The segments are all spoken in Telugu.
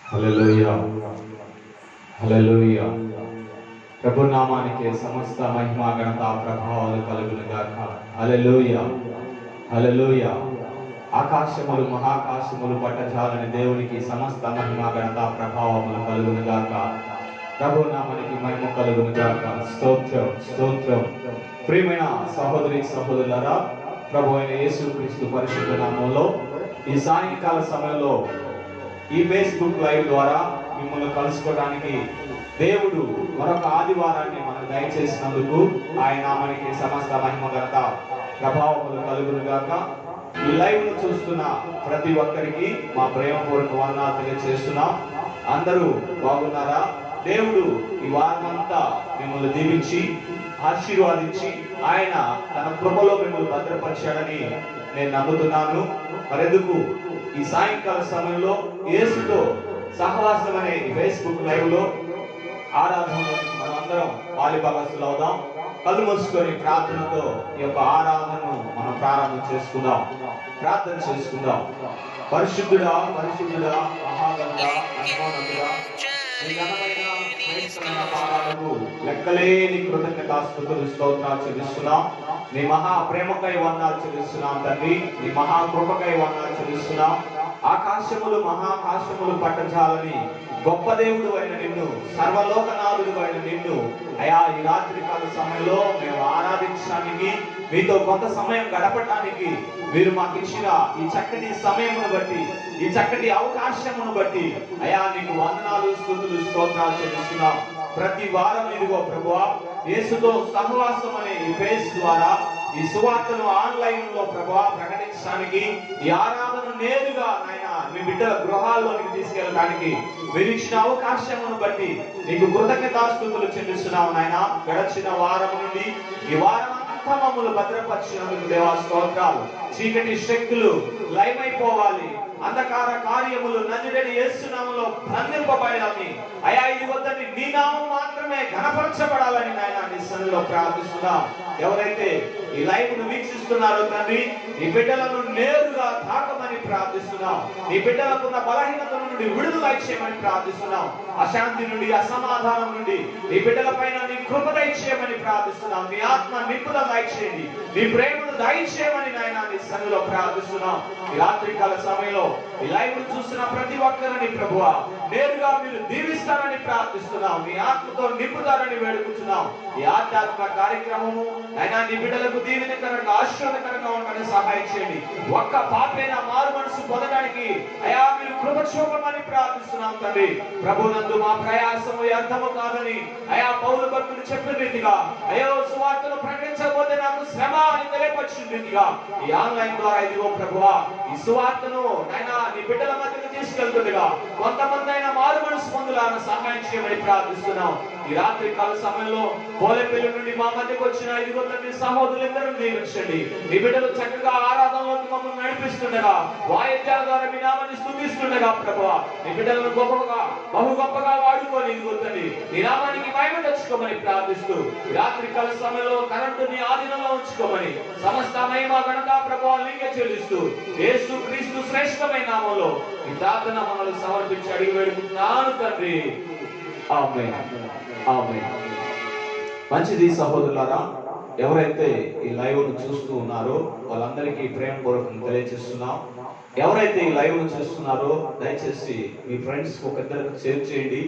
హల్లెలూయా, హల్లెలూయా. ప్రభు నామానికి సమస్త మహిమ ఘనత ప్రభావాలు కలుగును గాక. హల్లెలూయా, హల్లెలూయా. ఆకాశములు మహాకాశములు పట్టజాలని దేవునికి సమస్త మహిమ ఘనత ప్రభావములు కలుగును గాక. ప్రభు నామానికి మహిమ కలుగును గాక. స్తోత్రం, స్తోత్రం. ప్రియమైన సహోదరి సహోదరులారా, ప్రభు అయిన యేసుక్రీస్తు పరిశుద్ధ నామములో ఈ సాయంకాల సమయంలో ఈ ఫేస్బుక్ లైవ్ ద్వారా మిమ్మల్ని కలుసుకోవడానికి దేవుడు మరొక ఆదివారాన్ని మనకు దయచేసినందుకు ఆయన నామానికి సమస్త మహిమ ఘనత ప్రభావములు కలుగును గాక. ఈ లైవ్ ను చూస్తున్న ప్రతి ఒక్కరికి మా ప్రేమపూర్వక వందనాలు తెలియజేస్తున్నాం. అందరూ బాగున్నారా? దేవుడు ఈ వారమంతా మిమ్మల్ని దీవించి ఆశీర్వాదించి ఆయన తన కృపలో మిమ్మల్ని భద్రపరిచాడని నేను నమ్ముతున్నాను. మరెందుకు ఈ సాయంకాల సమయంలో యేసుతో సహవాసం అనే ఫేస్బుక్ లైవ్ లో ఆరాధనలో మనం అందరం పాలిభాగస్తులు అవుదాం. కళ్ళు మూసుకొని ప్రార్థనతో ఈ యొక్క ఆరాధనను మనం ప్రారంభం చేసుకుందాం. ప్రార్థన చేసుకుందాం. పరిశుద్ధుడా, పరిశుద్ధుడా, మహాగణుడా, మహిమోన్నతుడా, నీ ఘనమైన శ్రేష్టమైన పాదాలకు లెక్కలేని కృతజ్ఞతాస్తుతులు స్తోత్రాలు చెల్లిస్తున్నాం. నీ మహా ప్రేమకై వందనాలు చెల్లిస్తున్నాం తండ్రి. నీ మహా కృపకై వందనాలు చెల్లిస్తున్నాం. ఆకాశములు మహాకాశములు పట్టజాలని గొప్ప దేవుడు అయిన నిన్ను, సర్వలోకనాథుడు అయిన నిన్ను అయా ఈ రాత్రి కాల సమయంలో మేము ఆరాధించడానికి, మీతో కొంత సమయం గడపడానికి మీరు మాకు ఇచ్చిన ఈ చక్కటి సమయమును బట్టి, ఈ చక్కటి అవకాశమును బట్టి అయా నీకు వందనాలు, స్తుతులు, స్తోత్రాలు చెల్లిస్తున్నాం. ప్రతి వారం ఇదిగో ప్రభువా యేసుతో సహవాసం అనే ఈ ఫేస్ ద్వారా ఈ సువార్తను ఆన్లైన్ లో ప్రభువా ప్రకటించడానికి, ఈ ఆరాధన నేరుగా నాయన మీ బిడ్డల గృహాల్లోనికి తీసుకెళ్ళడానికి మీరు ఇచ్చిన అవకాశమును బట్టి నీకు కృతజ్ఞతాస్తుతులు చెల్లిస్తున్నాము నాయన. గడచిన వారం నుండి ఈ వారం అంతా మమ్మల్ని భద్రపరిచినందుకు దేవా స్తోత్రాలు. చీకటి శక్తులు లయమైపోవాలి, అంధకార కార్యములు నజరేయుడు యేసు నామములో బంధింపబడాలని అయా ఇది వద్దని నీ నామం మాత్రమే ఘనపరచబడాలని నాయన నీ సన్నిధిలో ప్రార్థిస్తున్నాం. ఎవరైతే ఈ లైవ్ ను వీక్షిస్తున్నారో తండ్రి, నీ బిడ్డలను నేరుగా తాకమని ప్రార్థిస్తున్నాం. నీ బిడ్డలకున్న బలహీనత నుండి విడుదల చేయమని ప్రార్థిస్తున్నాం. అశాంతి నుండి, అసమాధానం నుండి నీ బిడ్డల పైన నీ కృప దయచేయమని ప్రార్థిస్తున్నాం. నీ ఆత్మ నింపుదల దయచేయండి, నీ ప్రేమను దయచేయమని నాయన నీ సన్నిధిలో ప్రార్థిస్తున్నాం. ఈ రాత్రి కాల సమయంలో ఈ లైవ్ ను చూస్తున్న ప్రతి ఒక్కరిని ప్రభువా నేరుగా మీరు దీవిస్తారని ప్రార్థిస్తున్నాం. నీ ఆత్మతో నింపుతారని వేడుకుంటున్నాం. ఈ ఆధ్యాత్మిక కార్యక్రమము అయినా నీ బిడ్డలకు దీవెనకరంగా ఆశీర్వాదకరంగా ఉండడానికి సహాయం చేయండి. ఒక్క పాపైన మారు మనసు పొందడానికి అయా మీరు కృప చూపమని ప్రార్థిస్తున్నాం తండ్రి. ప్రభునందు మా ప్రయాసము వ్యర్థము కాదని అయా పౌలు భక్తులు చెప్పిన రీతిగా అయో సువార్తను ప్రకటించకపోతే నాకు శ్రమ అని తెలియపరిచిన రీతిగా ఈ ఆన్లైన్ ద్వారా ఇదిగో ప్రభువా ఈ సువార్తను అయినా నీ బిడ్డల మధ్యకు తీసుకెళ్తుండగా కొంతమంది అయినా మారు మనసు పొందులాగా సహాయం చేయమని ప్రార్థిస్తున్నాం. ఈ రాత్రి కాల సమయంలో పోలేపల్లి నుండి మా మధ్యకు వచ్చిన ఇదిగో తండ్రి సహోదరులందరూ దీవించండి. నీ బిడ్డలు చక్కగా ఆరాధనలోకి మమ్మల్ని నడిపిస్తుండగా, వాయిద్యాల ద్వారా మీ నామాన్ని స్తుతిస్తుండగా ప్రభువా నీ బిడ్డలను గొప్పగా బహు గొప్పగా వాడుకొని ఇదిగో తండ్రి నీ నామానికి మహిమ తెచ్చుకోమని ప్రార్థిస్తూ ఈ రాత్రి కాల సమయంలో కరెంటు నీ ఆధీనంలో ఉంచుకోమని సమస్త మహిమ ఘనత ప్రభావాలు నీకే చెల్లిస్తూ యేసు క్రీస్తు శ్రేష్టమైన నామములో ఈ ప్రార్థన మనల్ని సమర్పించి అడిగి వేడుకుంటున్నాను తండ్రి. ఆమేన్, ఆమేన్. మంచిది సహోదరులారా, ఎవరైతే ఈ లైవ్ ను చూస్తూ ఉన్నారో వాళ్ళందరికీ ప్రేమపూర్వకం తెలియజేస్తున్నాం. ఎవరైతే ఈ లైవ్ ను చూస్తున్నారో దయచేసి మీ ఫ్రెండ్స్ ఒక ఇద్దరికి షేర్ చేయండి.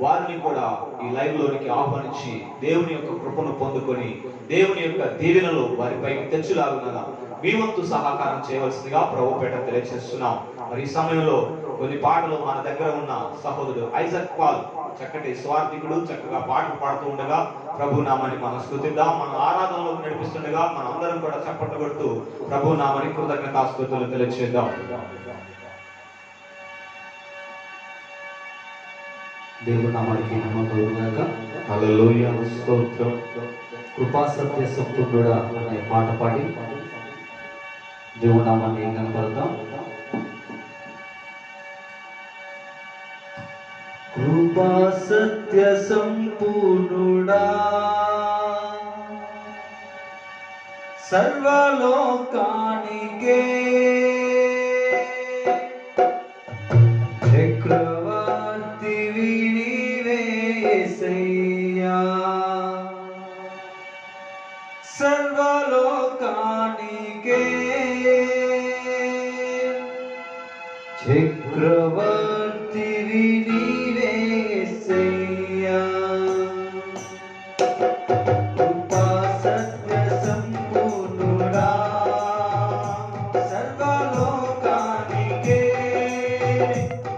వారిని కూడా ఈ లైవ్ లోనికి ఆహ్వానించి దేవుని యొక్క కృపను పొందుకొని దేవుని యొక్క దీవెనలు వారిపైకి తెచ్చులాగునగా మీ వంతు సహకారం చేయవలసిందిగా ప్రభుపేట తెలియజేస్తున్నాం. మరి ఈ సమయంలో కొన్ని పాటలు మన దగ్గర ఉన్న సహోదరుడు ఐజాక్ పాల్ చక్కటి స్వార్థికుడు చక్కగా పాటలు పాడుతూ ఉండగా ప్రభు నామాన్ని మనం స్తుతిద్దాం. మన ఆరాధనలోకి నడిపిస్తుండగా మనం అందరం కూడా చప్పట్లు కొడుతూ ప్రభు నామాన్ని కృతజ్ఞతాస్తుతులు తెలియజేద్దాం. దేవుని నామానికి మహిమ కలుగుగాక. హల్లెలూయా, స్తోత్రం. కృపా సత్య సంపూర్ణుడా అనే పాట పాడి దేవుని నామాన్ని కనపడతాం. కృపా సత్య సంపూర్ణుడా సర్వలోకానికే చక్రవర్తి చక్రవర్తివి నీవే యేసయ్యా కృపా సత్య సంపూర్ణుడా సర్వలోకానికే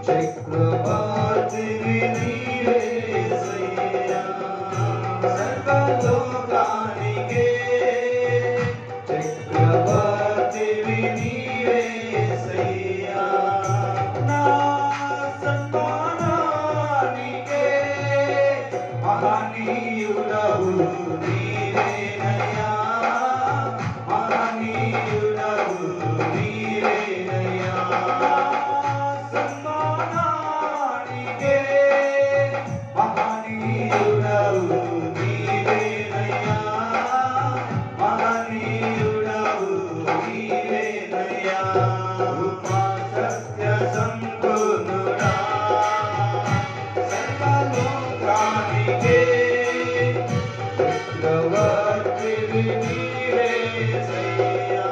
చక్రవర్తివి నీవే యేసయ్యా సర్వలోకానికే చక్రవర్తివి నీవే యేసయ్యా నా సన్మానానికే మహనీయుడవు నీవేనయ్యా మహనీయుడవు నీవేనయ్యా సన్మానానికే మహనీయుడవు నీవేనయ్యా మహనీయుడవు నీవేనయ్యా కృపా సత్య సంపూర్ణుడా సర్వలోకానికే చక్రవర్తివి నీవే యేసయ్యా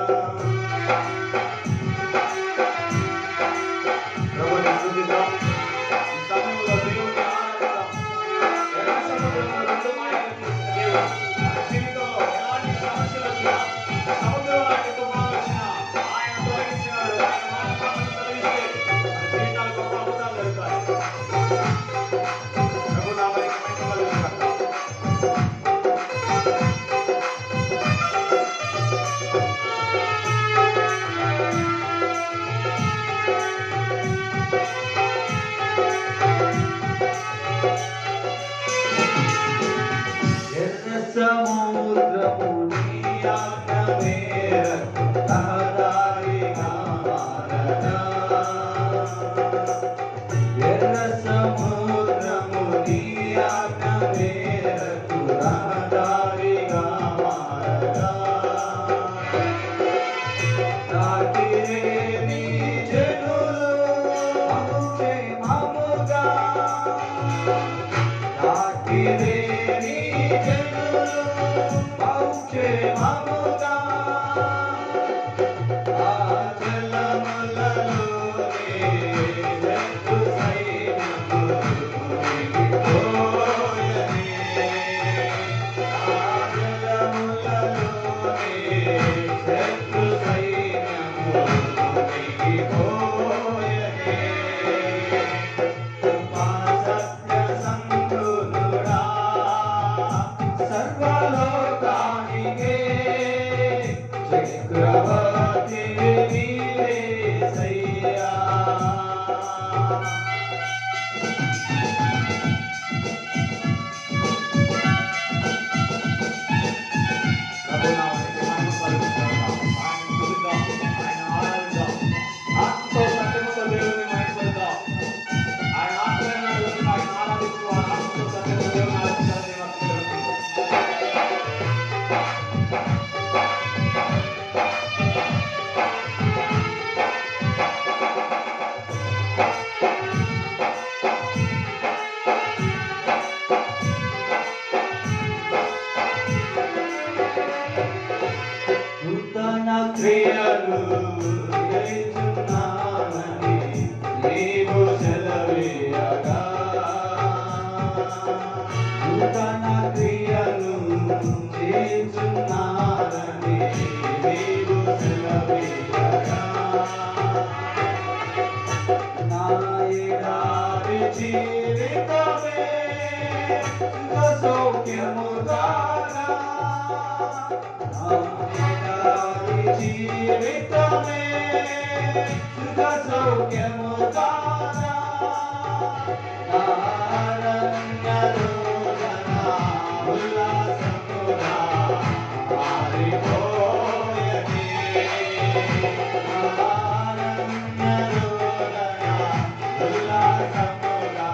ప్రభువుని స్తుతిద్దాం. ఈ సమయంలో దేవుని ఆరాధిద్దాం. ఎర్ర సముద్రంలో రెండు మాయలు చేసిన దేవుడు మన జీవితంలో ఎలాంటి సమస్యలు వచ్చినా సముద్రం లాంటి తుఫాను వచ్చినా ఆయన తొలగించినాడు. ఆయన మాటలను తొలగిస్తే మన జీవితాలు గొప్ప అద్భుతాలు జరుగుతాయి. ప్రభు నామానికి మహిమ కలుగును గాక. ఎర్ర సముద్రము నీ ఆజ్ఞ మేరకు రహదారిగా మారగా ఎర్ర సముద్రము నీ ఆజ్ఞ మేరకు రహదారిగా మారగా దాటిరే నీ జనులు బహుక్షేమముగా దాటిరే నీ జనులు బహుక్షేమముగా ఆ జలములలోనే శత్రు సైన్యము మునిగిపోయెనే. ఆ జలములలోనే శత్రు సైన్యము మునిగిపోయెనే. కృపా సత్య సంపూర్ణుడా సర్వలోకానికే చక్రవర్తివి నీవే యేసయ్యా ప్రభు నామానికి మహిమ కలుగును గాక. ఆయన స్తుతిద్దాం. ఆయన ఆరాధిద్దాం. ఆత్మతో సత్యముతో దేవుని మహిమపడదాం. ఆయన ఆత్మలను ఆయన ఆరాధిస్తూ ఆ ఆత్మతో సత్యముతో దేవుని ఆరాధించాలని వాక్యం తెలుస్తుంది. నూతన క్రియలు చేయుచున్నానని నీవు సెలవీయగా నూతన క్రియలు చేయుచున్నానని నీవు సెలవీయగా నా ఎడారి జీవితమే సుఖ సౌఖ్యముగానా నా ఎడారి జీవితమే సుఖ సౌఖ్యముగానా నా అరణ్యలోన ఉల్లాసముగా మారిపోయెనే. నా అరణ్యలోన ఉల్లాసముగా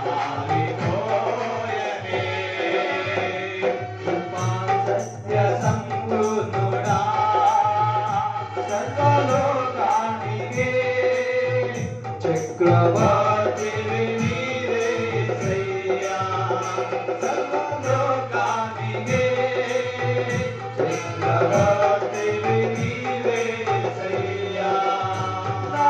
మారిపోయెనే. కృపా సత్య సంపూర్ణుడా సర్వలోకానికే చక్రవర్తివి నీవే యేసయ్యా సర్వలోకానికే చక్రవర్తివి నీవే యేసయ్యా నా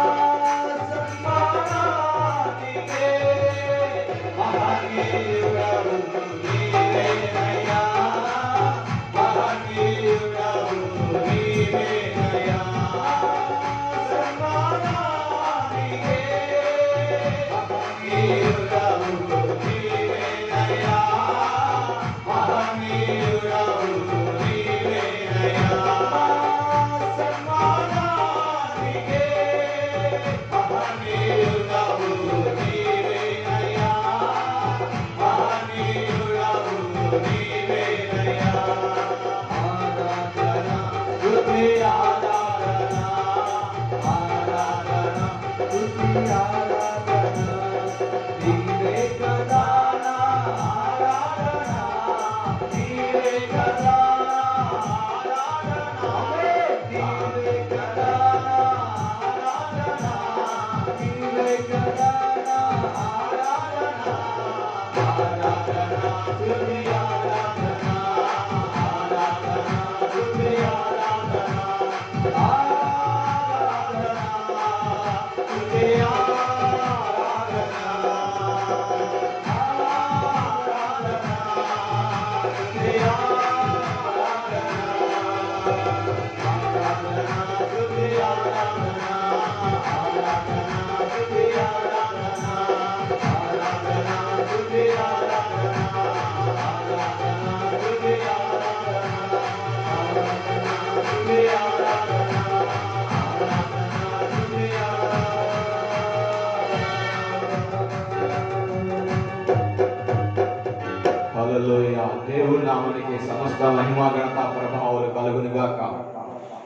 హల్లెలూయా. దేవుని నామానికి సమస్త మహిమ ఘనత ప్రభావాలు కలుగును గాక.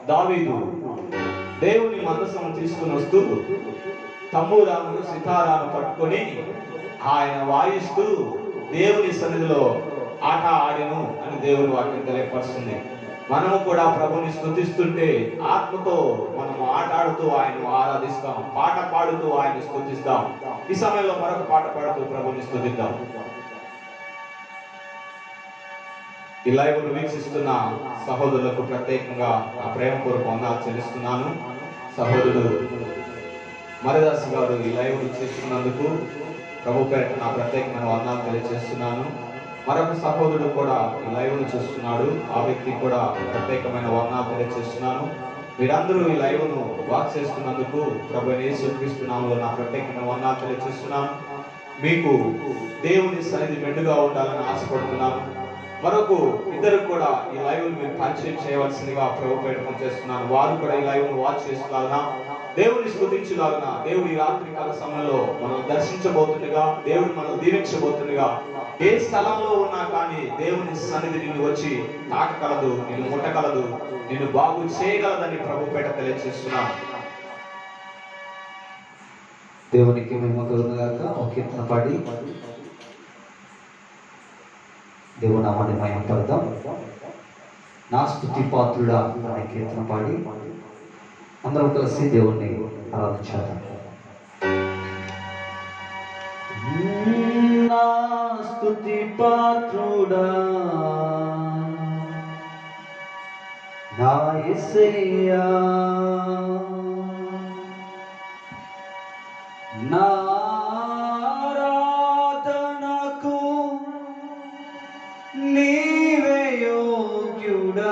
దావీదు దేవుని మందసము తీసుకుని వస్తూ తమ్మురాను సితారాను పట్టుకొని ఆయన వాయిస్తూ దేవుని సన్నిధిలో ఆట ఆడెను అని దేవుని వాక్యం తెలియపరుస్తుంది. మనము కూడా ప్రభుని స్తుతిస్తుంటే ఆత్మతో మనము ఆట ఆడుతూ ఆయనను ఆరాధిస్తాం, పాట పాడుతూ ఆయన్ని స్తుతిస్తాం. ఈ సమయంలో మరొక పాట పాడుతూ ప్రభుని స్తుతిద్దాం. ఈ లైవ్ను వీక్షిస్తున్న సహోదరులకు ప్రత్యేకంగా నా ప్రేమపూర్వక వందనాలు చెల్లిస్తున్నాను. సహోదరుడు మరిదాస్ గారు ఈ లైవ్ను చేస్తున్నందుకు ప్రభు పేరిట నా ప్రత్యేకమైన వందనాలు తెలియజేస్తున్నాను. మరొక సహోదరుడు కూడా ఈ లైవ్ను చూస్తున్నాడు, ఆ వ్యక్తికి కూడా ప్రత్యేకమైన వందనాలు తెలియజేస్తున్నాను. మీరందరూ ఈ లైవ్ను వాచ్ చేస్తున్నందుకు ప్రభు యేసుక్రీస్తు నామములో నా ప్రత్యేకమైన వందనాలు తెలియజేస్తున్నాను. మీకు దేవుని సన్నిధి మెండుగా ఉండాలని ఆశపడుతున్నాను. మరొక ఇద్దరు కూడా ఈ లైవ్ మీరు పరిచయం చేయవలసిందిగా ప్రభు పేట చేస్తున్నాను. వారు కూడా ఈ లైవ్ వాచ్ చేస్తున్నారా, దేవుని స్తుతించులాగా, దేవుడి రాత్రి కాల సమయంలో మనం దర్శించబోతుండగా, దేవుడు మనం దీవించబోతుండగా, ఏ స్థలంలో ఉన్నా కానీ దేవుని సన్నిధి నిన్ను వచ్చి తాకగలదు, నిన్ను ముట్టగలదు, నిన్ను బాగు చేయగలదని ప్రభు పేట తెలియజేస్తున్నాను. దేవునికి మేము కలుగునుగాక. ఒక కీర్తన పాడి దేవుని నామాన్ని మహిమపడదాం. నా స్తుతి పాత్రుడా అనే కీర్తన పాడి అందరం కలిసి దేవుణ్ణి ఆరాధించాలి. నా స్తుతి పాత్రుడా నా యేసయ్యా, నా ఆరాధనకు నీవే యోగ్యుడవయ్యా,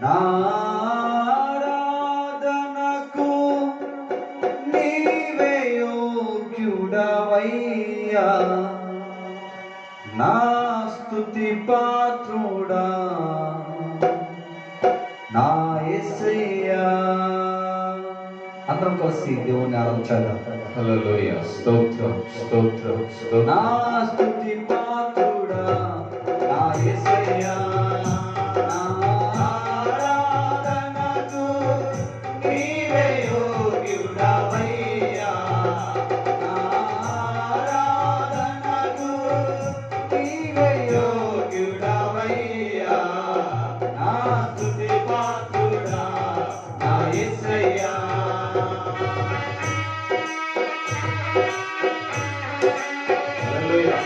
నా ఆరాధనకు నీవే యోగ్యుడవయ్యా, నా స్తుతి పాత్రుడా నా యేసయ్యా. అందరం కలిసి దేవుణ్ణి ఆరాధించాలి. హల్లెలూయా. స్తోత్రం స్తోత్రం స్తోత్రం. నా స్తుతి పాత్రుడా నా యేసయ్యా, నా ఆరాధనకు నీవే యోగ్యుడవయ్యా, నా ఆరాధనకు నీవే యోగ్యుడవయ్యా, నా స్తుతి పాత్రుడా నా యేసయ్యా. హల్లెలూయా.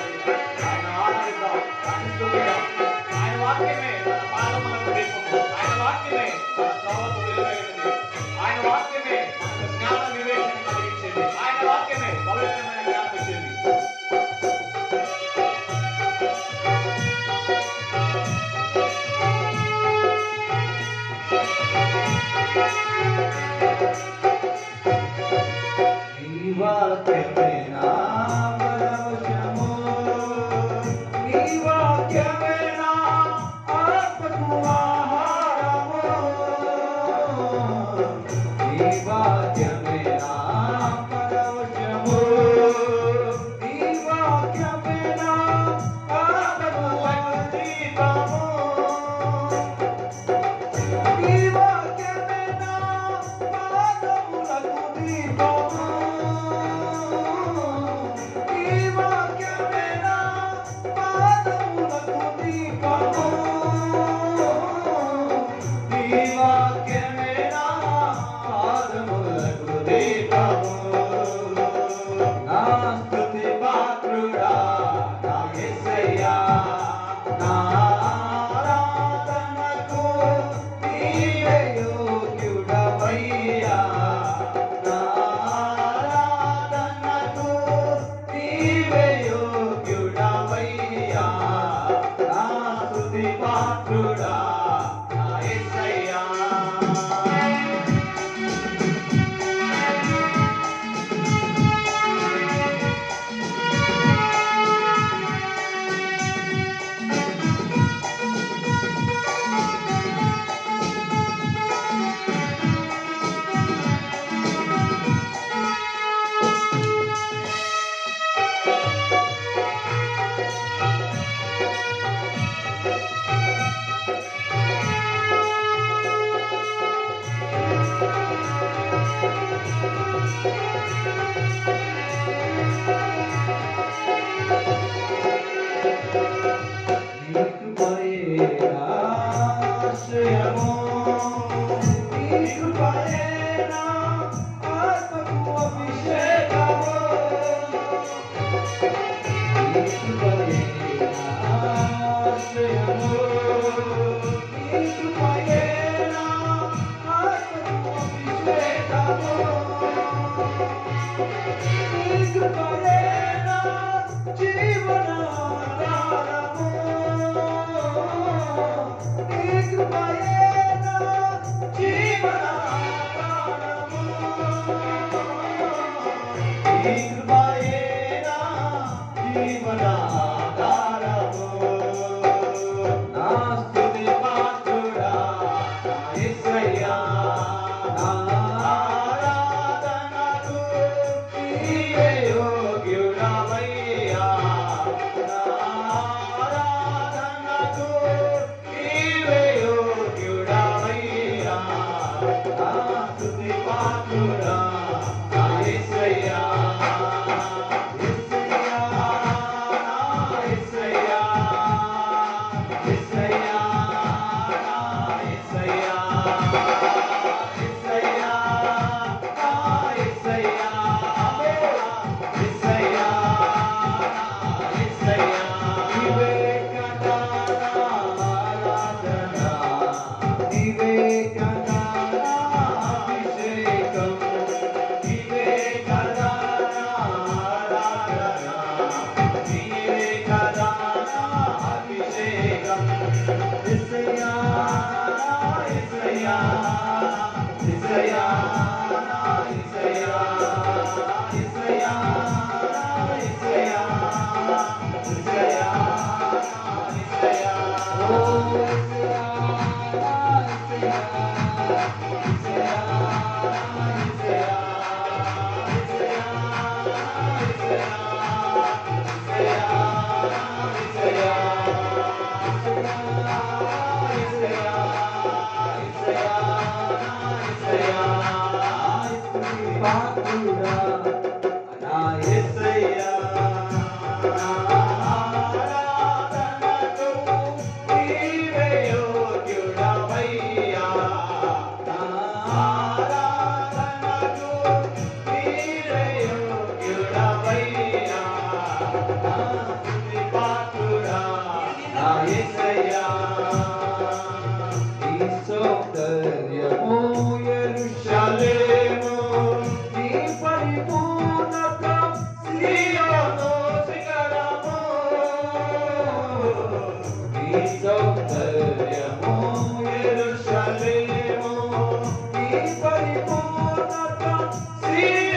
ఆయన ఆరాధిద్దాం, ఆయన స్తుతిద్దాం. ఆయన వాక్యమే మన పాదములకు దీపము, ఆయన వాక్యమే మన త్రోవకు వెలుగైనది, ఆయన వాక్యమే మనకు జ్ఞాన వివేచన కలిగించేది, ఆయన వాక్యమే పవిత్రమైన జ్ఞానం ఇచ్చేది. నీ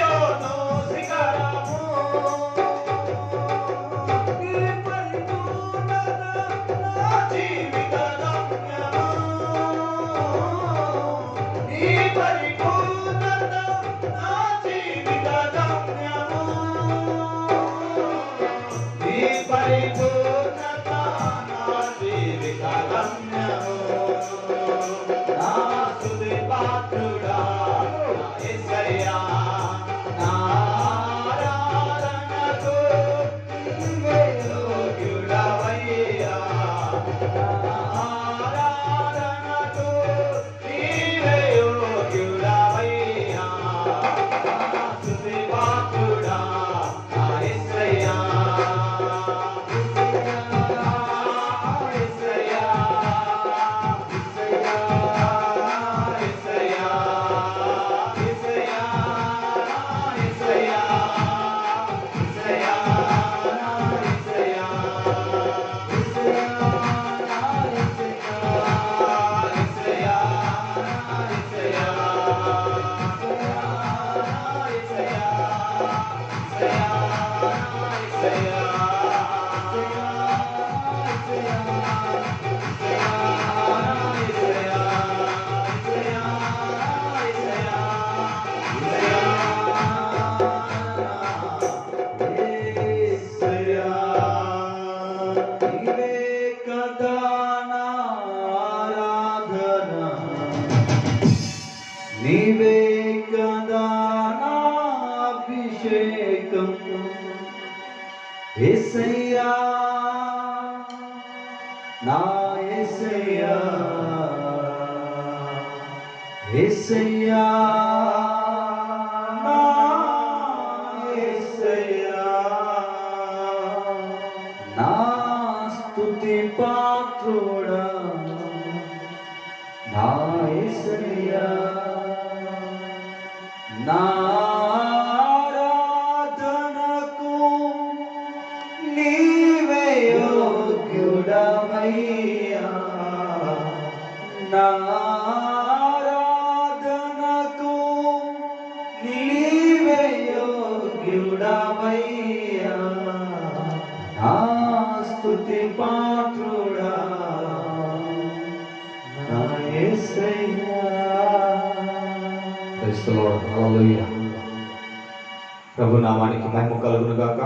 Sion, Sikara. యేసయ్యా నా యేసయ్యా యేసయ్యా నా యేసయ్యా నా స్తుతి పాత్రుడా నా యేసయ్యా నా ఆరాధనకు నీవే యోగ్యుడవయ్యా నా ఆరాధనకు నీవే యోగ్యుడవయ్యా నా స్తుతి పాత్రుడా నా యేసయ్యా. Praise the Lord. Hallelujah. ప్రభు నామానికి మహిమ కలుగును గాక.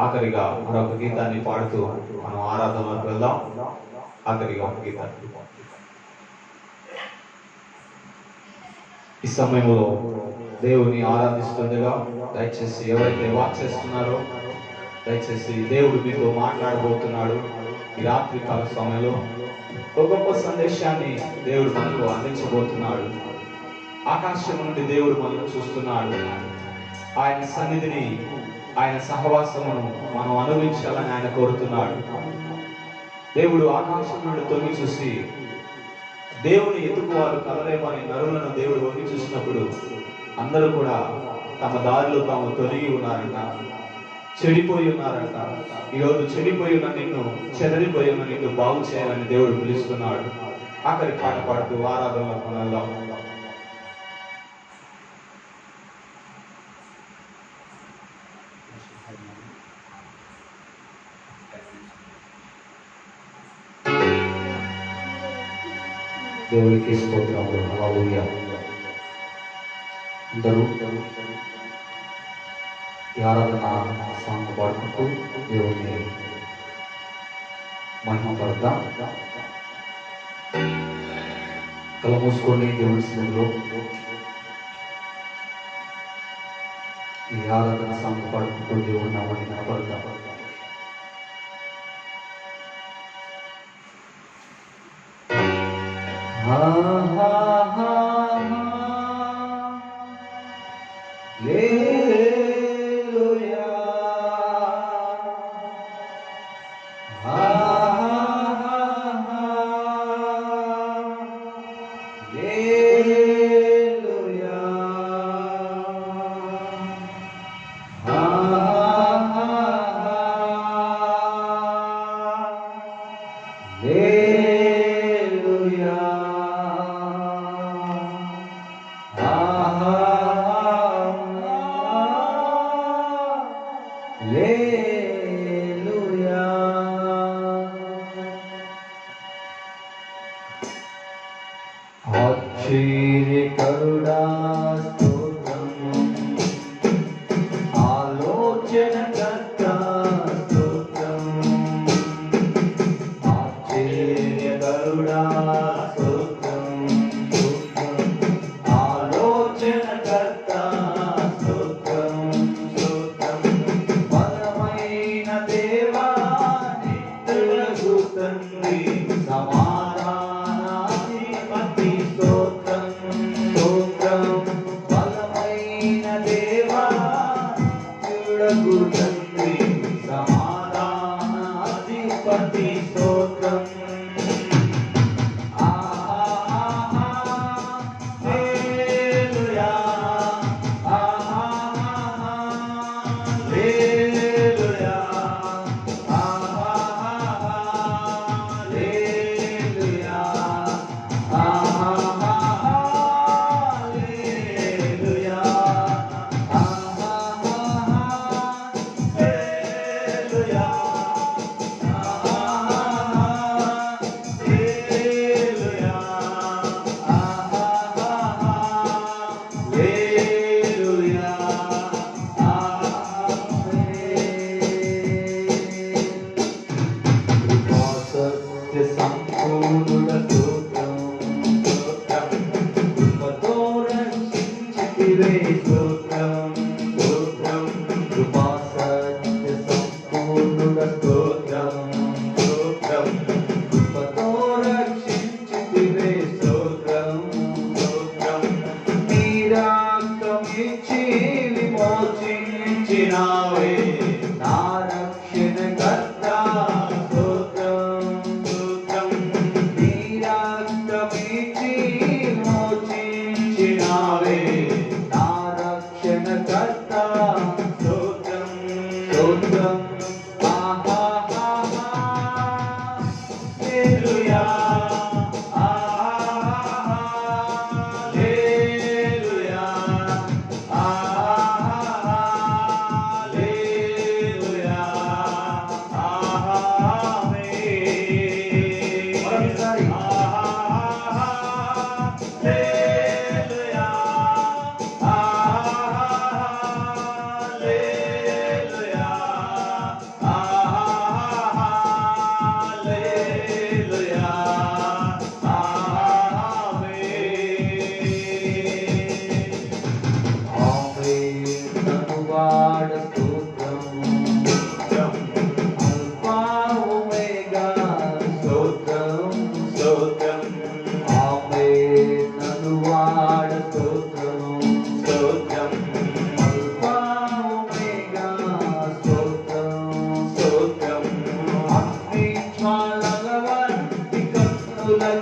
ఆఖరిగా మరొక గీతాన్ని పాడుతూ మనం ఆరాధనలోకి వెళ్దాం. ఆఖరిగా ఒక గీతాన్ని ఈ సమయంలో దేవుని ఆరాధిస్తుండగా దయచేసి ఎవరైతే వాచ్ చేస్తున్నారో దయచేసి దేవుడు మీతో మాట్లాడబోతున్నాడు. ఈ రాత్రి కాల సమయంలో ఒక గొప్ప సందేశాన్ని దేవుడు మనకు అందించబోతున్నాడు. ఆకాశం నుండి దేవుడు మనల్ని చూస్తున్నాడు. ఆయన సన్నిధిని, ఆయన సహవాసమును మనం అనుభవించాలని ఆయన కోరుతున్నాడు. దేవుడు ఆకాశం నుండి తొంగి చూసి దేవుని ఎత్తుకువారు కలరేమని నరులను దేవుడు వంగి చూసినప్పుడు అందరూ కూడా తమ దారిలో తాము తొలగి ఉన్నారంట, చెడిపోయి ఉన్నారంట. ఈరోజు చెడిపోయి ఉన్న నిన్ను, చెదరిపోయి ఉన్న నిన్ను బాగు చేయాలని దేవుడు పిలుస్తున్నాడు. ఆఖరి పాట పాడుతూ ఆరాధనలో కొనెళ్దాం. దేవునికి స్తోత్రములు. హల్లెలూయా. అందరూ ఈ ఆరాధన సాంగ్ పాడుకుంటూ దేవుని మహిమపడదాం. కళ్ళు మూసుకొని దేవుని సన్నిధిలో ఈ ఆరాధన సాంగ్ పాడుకుంటూ దేవుని నామాన్ని కనపడదాం. Hallelujah. ఆశ్చర్యకరుడా స్తోత్రం, ఆలోచనకర్త స్తోత్రం, ఆశ్చర్యకరుడా స్తోత్రం, ఆలోచనకర్త స్తోత్రం, స్తోత్రం, బలమైన దేవా నిత్యుడగు తండ్రి, సమాధానాధిపతి స్తోత్రం, స్తోత్రం, బలమైన దేవా నిత్యుడగు తండ్రి, సమాధానాధిపతి స్తోత్రం. స్తోత్రం, స్తోత్రం, కృపా సత్య రక్తమిచ్చి విమోచించినావే నా రక్షణకర్త స్తోత్రం స్తోత్రం నీ రక్తమిచ్చి విమోచించినావే నా రక్షణకర్త స్తోత్రం స్తోత్రం హల్లెలూయా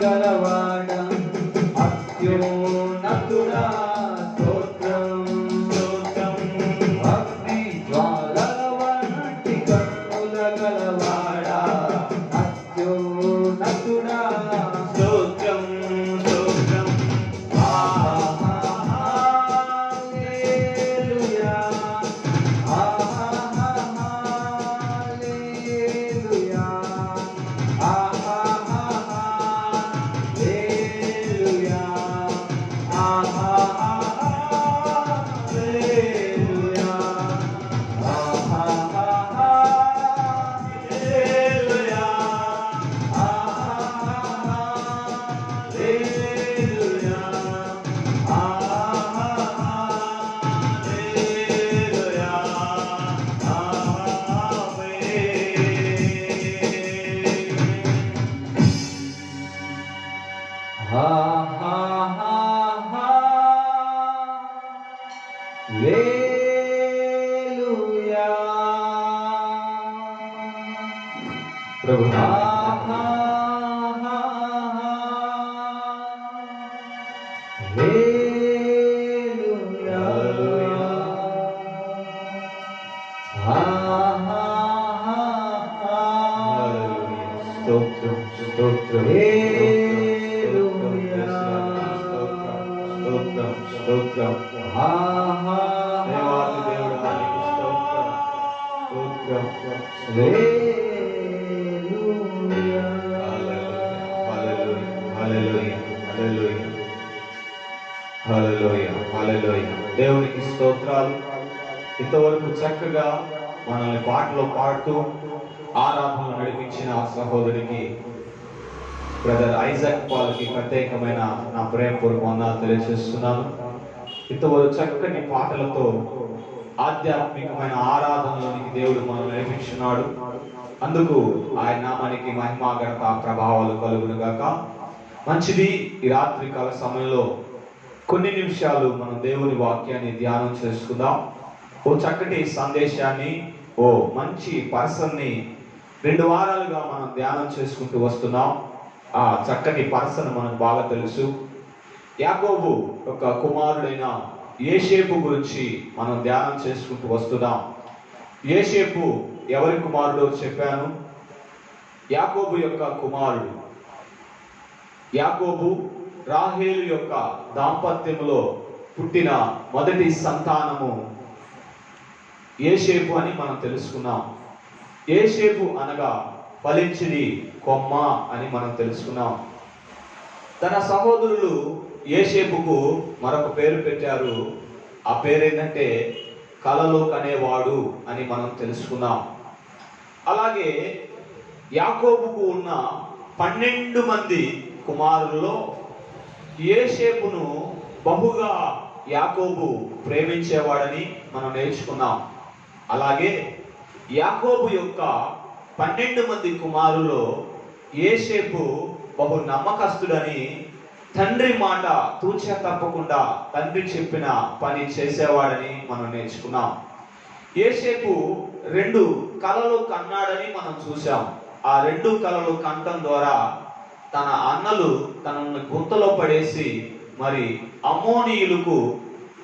గలవాడ అత్యున్నతుడా స్తోత్రం స్తోత్రం అగ్ని జ్వాలల వంటి కన్నుల గలవాడ అత్యున్నతుడా స్తోత్రం స్తోత్రం హల్లెలూయా హల్లెలూయా ప్రభు స్తోత్రం స్తోత్రం స్తోత్రం స్తోత్రం దేవాది దేవుడా నీకు స్తోత్రం స్తోత్రం దేవునికి స్తోత్రాలు. ఇంతవరకు చక్కగా మనల్ని పాటలో పాడుతూ ఆరాధనలు నడిపించిన సహోదరికి బ్రదర్ ఐజాక్ పాల్కి ప్రత్యేకమైన నా ప్రేమపూర్వక వందనాలు తెలియజేస్తున్నాను. ఇంతవరకు చక్కని పాటలతో ఆధ్యాత్మికమైన ఆరాధనలోనికి దేవుడు మనం నడిపించున్నాడు. అందుకు ఆయన నామానికి మహిమ ఘనత ప్రభావాలు కలుగును గాక. మంచిది, ఈ రాత్రి కాల సమయంలో కొన్ని నిమిషాలు మనం దేవుని వాక్యాన్ని ధ్యానం చేసుకుందాం. ఓ చక్కటి సందేశాన్ని, ఓ మంచి పర్సన్ని 2 వారాలుగా మనం ధ్యానం చేసుకుంటూ వస్తున్నాం. ఆ చక్కటి పర్సన్ మనకు బాగా తెలుసు. యాకోబు యొక్క కుమారుడైన యోసేపు గురించి మనం ధ్యానం చేసుకుంటూ వస్తున్నాం. యోసేపు ఎవరి కుమారుడో చెప్పాను. యాకోబు యొక్క కుమారుడు. యాకోబు రాహేలు యొక్క దాంపత్యములో పుట్టిన మొదటి సంతానము యోసేపు అని మనం తెలుసుకున్నాం. యోసేపు అనగా ఫలించిది కొమ్మ అని మనం తెలుసుకున్నాం. తన సహోదరులు యోసేపుకు మరొక పేరు పెట్టారు. ఆ పేరు ఏంటంటే కలలో కనేవాడు అని మనం తెలుసుకున్నాం. అలాగే యాకోబుకు ఉన్న 12 మంది కుమారుల్లో యోసేపును బహుగా యాకోబు ప్రేమించేవాడని మనం నేర్చుకున్నాం. అలాగే యాకోబు యొక్క 12 మంది కుమారుల్లో యోసేపు బహు నమ్మకస్తుడని తండ్రి మాట తూచా తప్పకుండా తండ్రి చెప్పిన పని చేసేవాడని మనం నేర్చుకున్నాం. యోసేపు 2 కలలు కన్నాడని మనం చూసాం. ఆ 2 కలలు కనటం ద్వారా తన అన్నలు తనను గుంతలో పడేసి మరి అమ్మోనీయులకు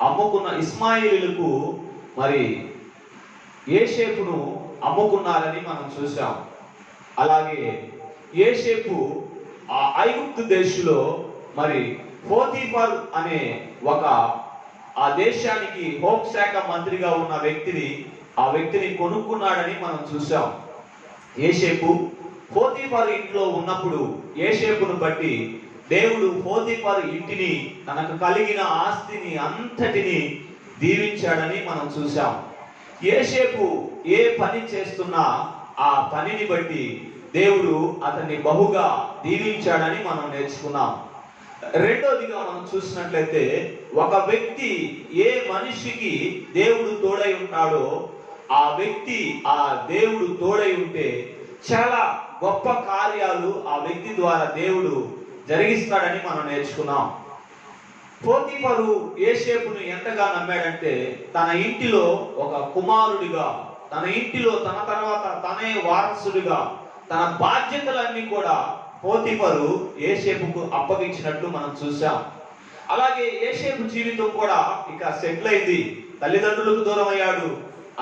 అమ్ముకున్న ఇస్మాయిలీలకు మరి యోసేపును అమ్ముకున్నారని మనం చూసాం. అలాగే యోసేపు ఆ ఐగుప్తు దేశంలో మరి పోతీఫర్ అనే ఒక ఆ దేశానికి హోంశాఖ మంత్రిగా ఉన్న ఆ వ్యక్తిని కొనుక్కున్నాడని మనం చూసాం. యోసేపు పోతీఫర్ ఇంట్లో ఉన్నప్పుడు యోసేపును బట్టి దేవుడు పోతీఫర్ ఇంటిని తనకు కలిగిన ఆస్తిని అంతటిని దీవించాడని మనం చూసాం. యోసేపు ఏ పని చేస్తున్నా ఆ పనిని బట్టి దేవుడు అతన్ని బహుగా దీవించాడని మనం నేర్చుకున్నాం. రెండోదిగా మనం చూసినట్లయితే ఒక వ్యక్తి ఏ మనిషికి దేవుడు తోడై ఉంటాడో ఆ వ్యక్తి ఆ దేవుడు తోడై ఉంటే చాలా గొప్ప కార్యాలు ఆ వ్యక్తి ద్వారా దేవుడు జరిగిస్తాడని మనం నేర్చుకున్నాం. పోతీఫరు యోసేపును ఎంతగా నమ్మాడంటే తన ఇంటిలో ఒక కుమారుడిగా, తన ఇంటిలో తన తర్వాత తనే వారసుడిగా తన బాధ్యతలన్నీ కూడా పోతీఫరు యోసేపుకు అప్పగించినట్లు మనం చూసాం. అలాగే యోసేపు జీవితం కూడా ఇక సెటిల్ అయింది. తల్లిదండ్రులకు దూరం అయ్యాడు,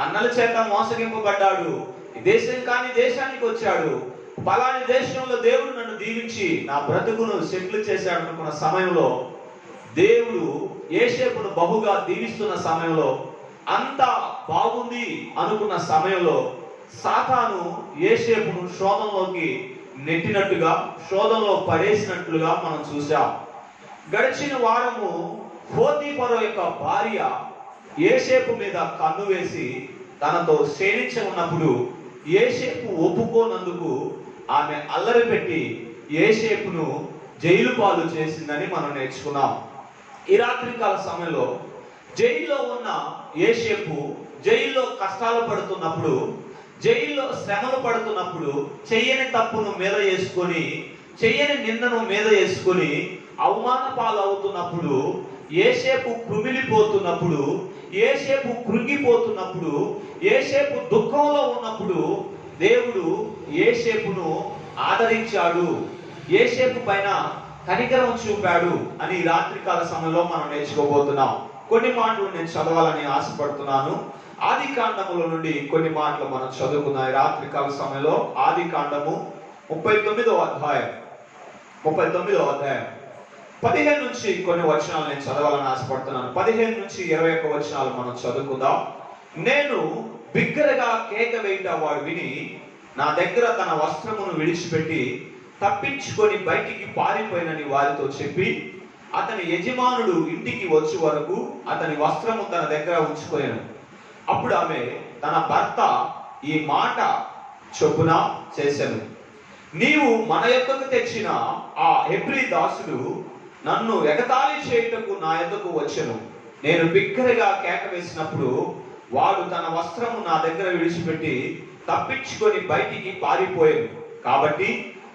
అన్నల చేత మోసగింపబడ్డాడు, దేశం కాని దేశానికి వచ్చాడు. పలాని దేశంలో దేవుడు నన్ను దీవించి నా బ్రతుకును సెటిల్ చేశాడు అనుకున్న సమయంలో దేవుడు యోసేపును బహుగా దీవిస్తున్న సమయంలో అంతా బాగుంది అనుకున్న సమయంలో సాతాను యోసేపును శోధంలోకి నెట్టినట్టుగా, శోధంలో పడేసినట్లుగా మనం చూసాం. గడిచిన వారము పోతీఫరు యొక్క భార్య యోసేపు మీద కన్ను వేసి తనతో శయనించి ఉన్నప్పుడు యోసేపు ఒప్పుకోనందుకు ఆమె అల్లరి పెట్టి యోసేపును జైలు పాలు చేసిందని మనం నేర్చుకున్నాం. ఈ రాత్రికాల సమయంలో జైల్లో ఉన్న యోసేపు జైల్లో కష్టాలు పడుతున్నప్పుడు, జైల్లో శ్రమలు పడుతున్నప్పుడు, చెయ్యని తప్పును మీద వేసుకొని, చెయ్యని నిందను మీద వేసుకొని అవమాన పాలు అవుతున్నప్పుడు, యోసేపు కృమిలిపోతున్నప్పుడు, యోసేపు కృంగిపోతున్నప్పుడు, యోసేపు దుఃఖంలో ఉన్నప్పుడు దేవుడు యోసేపును ఆదరించాడు, యోసేపు పైన కనికరం చూపాడు అని రాత్రికాల సమయంలో మనం నేర్చుకోబోతున్నాం. కొన్ని మాటలు నేను చదవాలని ఆశపడుతున్నాను. ఆది కాండముల నుండి కొన్ని మాటలు మనం చదువుకున్నాం రాత్రికాల సమయంలో. ఆది కాండము 39వ అధ్యాయం 15 నుంచి కొన్ని వచనాలు నేను చదవాలని ఆశపడుతున్నాను. 15 నుంచి 21 వచనాలు మనం చదువుకుందాం. నేను బిగ్గరగా కేక వేయుట వాడు విని నా దగ్గర తన వస్త్రమును విడిచిపెట్టి తప్పించుకొని బయటికి పారిపోయినని వారితో చెప్పి అతని యజమానుడు ఇంటికి వచ్చే వరకు అతని వస్త్రము తన దగ్గర ఉంచుకోయాను. అప్పుడు ఆమె తన భర్త ఈ మాట చొప్పున చేశాను. నీవు మన యొక్కకు తెచ్చిన ఆ హెబ్రీ దాసుడు నన్ను ఎగతాళి చేయుటకు నా యొద్దకు వచ్చెను. నేను బిగ్గరగా కేక వేసినప్పుడు వాడు తన వస్త్రము నా దగ్గర విడిచిపెట్టి తప్పించుకొని బయటికి పారిపోయాను. కాబట్టి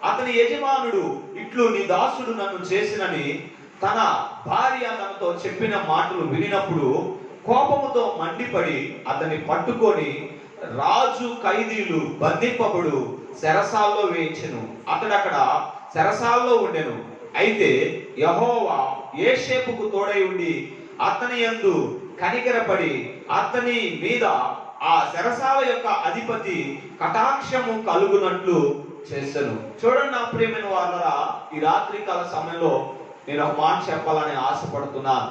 అతని యజమానుడు ఇట్లు నీ దాసుడు నన్ను చేసినని తన భార్య తనతో చెప్పిన మాటలు వినినప్పుడు కోపముతో మండిపడి అతన్ని పట్టుకొని రాజు ఖైదీలు బంధింపబడు చెరసాల్లో వేయించెను. అతడక్కడ చెరసాల్లో ఉండెను. అయితే యెహోవా యోసేపుకు తోడై ఉండి అతని యందు కనికరపడి అతని మీద ఆ చెరసాల యొక్క అధిపతి కటాక్షము కలుగునట్లు చేశాను. చూడండి నా ప్రియమైన వాళ్ళరా, ఈ రాత్రికాల సమయంలో నేను ఒక మాట చెప్పాలని ఆశపడుతున్నాను.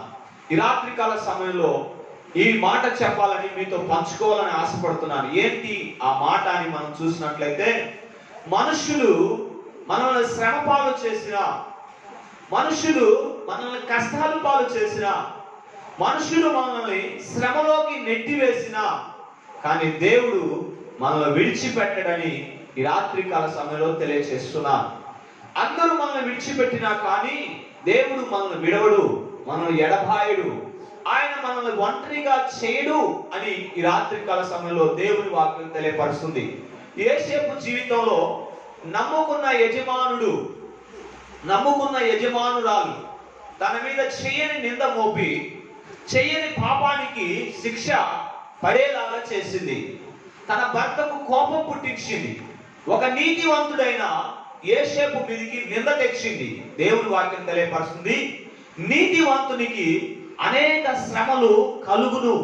ఈ రాత్రికాల సమయంలో ఈ మాట చెప్పాలని మీతో పంచుకోవాలని ఆశపడుతున్నాను. ఏంటి ఆ మాట అని మనం చూసినట్లయితే, మనుషులు మనల్ని శ్రమ పాలు చేసిన, మనుషులు మనల్ని కష్టాలు పాలు చేసిన, మనుషులు మనల్ని శ్రమలోకి నెట్టివేసిన, కానీ దేవుడు మనల్ని విడిచిపెట్టడని ఈ రాత్రికాల సమయంలో తెలియజేస్తున్నాను. అందరూ మనల్ని విడిచిపెట్టినా కానీ దేవుడు మనల్ని విడవడు, మనల్ని ఎడబాయడు, ఆయన మనల్ని ఒంటరిగా చేయడు అని ఈ రాత్రికాల సమయంలో దేవుని వాక్యం తెలియపరుస్తుంది. యోసేపు జీవితంలో నమ్ముకున్న యజమానురాలు తన మీద చెయ్యని నింద మోపి చెయ్యని పాపానికి శిక్ష పడేలాగా చేసింది. తన భర్తకు కోపం పుట్టించింది. ఒక నీతివంతుడైన యోసేపు మీదికి నింద తెచ్చింది. దేవుని వాక్యం తెలియపరుస్తుంది, నీతివంతునికి అనేక శ్రమలు కలుగును.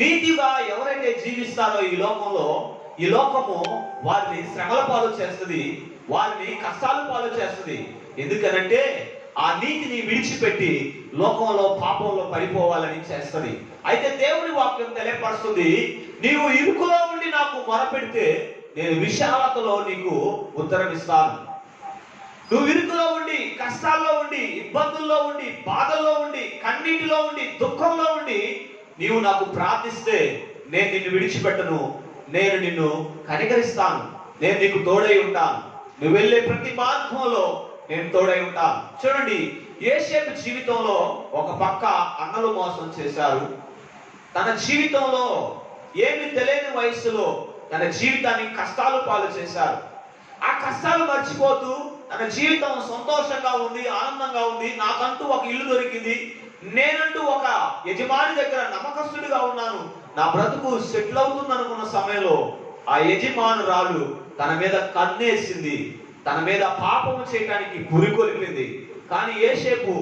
నీతిగా ఎవరైతే జీవిస్తారో ఈ లోకము వారిని శ్రమల పాలు చేస్తుంది, వారిని కష్టాల పాలు చేస్తుంది. ఎందుకనంటే ఆ నీతిని విడిచిపెట్టి లోకంలో పాపంలో పడిపోవాలని చేస్తుంది. అయితే దేవుని వాక్యం తెలియపరుస్తుంది, నీవు ఇరుకులో ఉండి నాకు మొరపెడితే నేను విశాలతలో నీకు ఉత్తరం ఇస్తాను. నువ్వు ఇరుకులో ఉండి, కష్టాల్లో ఉండి, ఇబ్బందుల్లో ఉండి, బాధల్లో ఉండి, కన్నీటిలో ఉండి, దుఃఖంలో ఉండి నీవు నాకు ప్రార్థిస్తే నేను నిన్ను విడిచిపెట్టను, నేను నిన్ను కనికరిస్తాను, నేను నీకు తోడై ఉంటాను, నువ్వు వెళ్ళే ప్రతి మార్గంలో నేను తోడై ఉంటాను. చూడండి, యోసేపు జీవితంలో ఒక పక్క అన్నలు మోసం చేశారు. తన జీవితంలో ఏమి తెలియని వయసులో తన జీవితాన్ని కష్టాలు పాలు చేశారు. ఆ కష్టాలు మర్చిపోతూ తన జీవితం సంతోషంగా ఉంది, ఆనందంగా ఉంది, నాకంటూ ఒక ఇల్లు దొరికింది, నేనంటూ ఒక యజమాని దగ్గర నమ్మకస్తుడిగా ఉన్నాను, నా బ్రతుకు సెటిల్ అవుతుంది అనుకున్న సమయంలో ఆ యజమానురాలు తన మీద కన్నేసింది, తన మీద పాపము చేయడానికి పురికొలిపింది. కానీ యోసేపు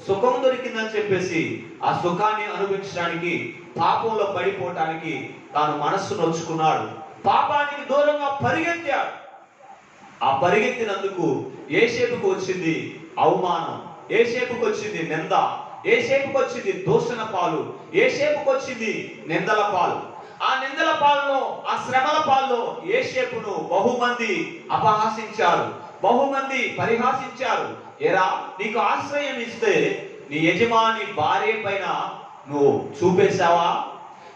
సుఖం దొరికిందని చెప్పేసి ఆ సుఖాన్ని అనుభవించడానికి, పాపంలో పడిపోవటానికి తాను మనస్సు నొచ్చుకున్నాడు. పాపానికి దూరంగా పరిగెత్తాడు. ఆ పరిగెత్తినందుకు యోసేపుకు వచ్చింది అవమానం, యోసేపుకు వచ్చింది నింద, యోసేపుకు వచ్చింది దూషణ పాలు, యోసేపుకు వచ్చింది నిందల పాలు. ఆ నిందల పాలలో, ఆ శ్రమల పాలలో యోసేపును బహుమంది అపహాసించారు, బహుమంది పరిహాసించారు. ఎరా, నీకు ఆశ్రయం ఇస్తే నీ యజమాని భార్య పైన నువ్వు చూపేశావా?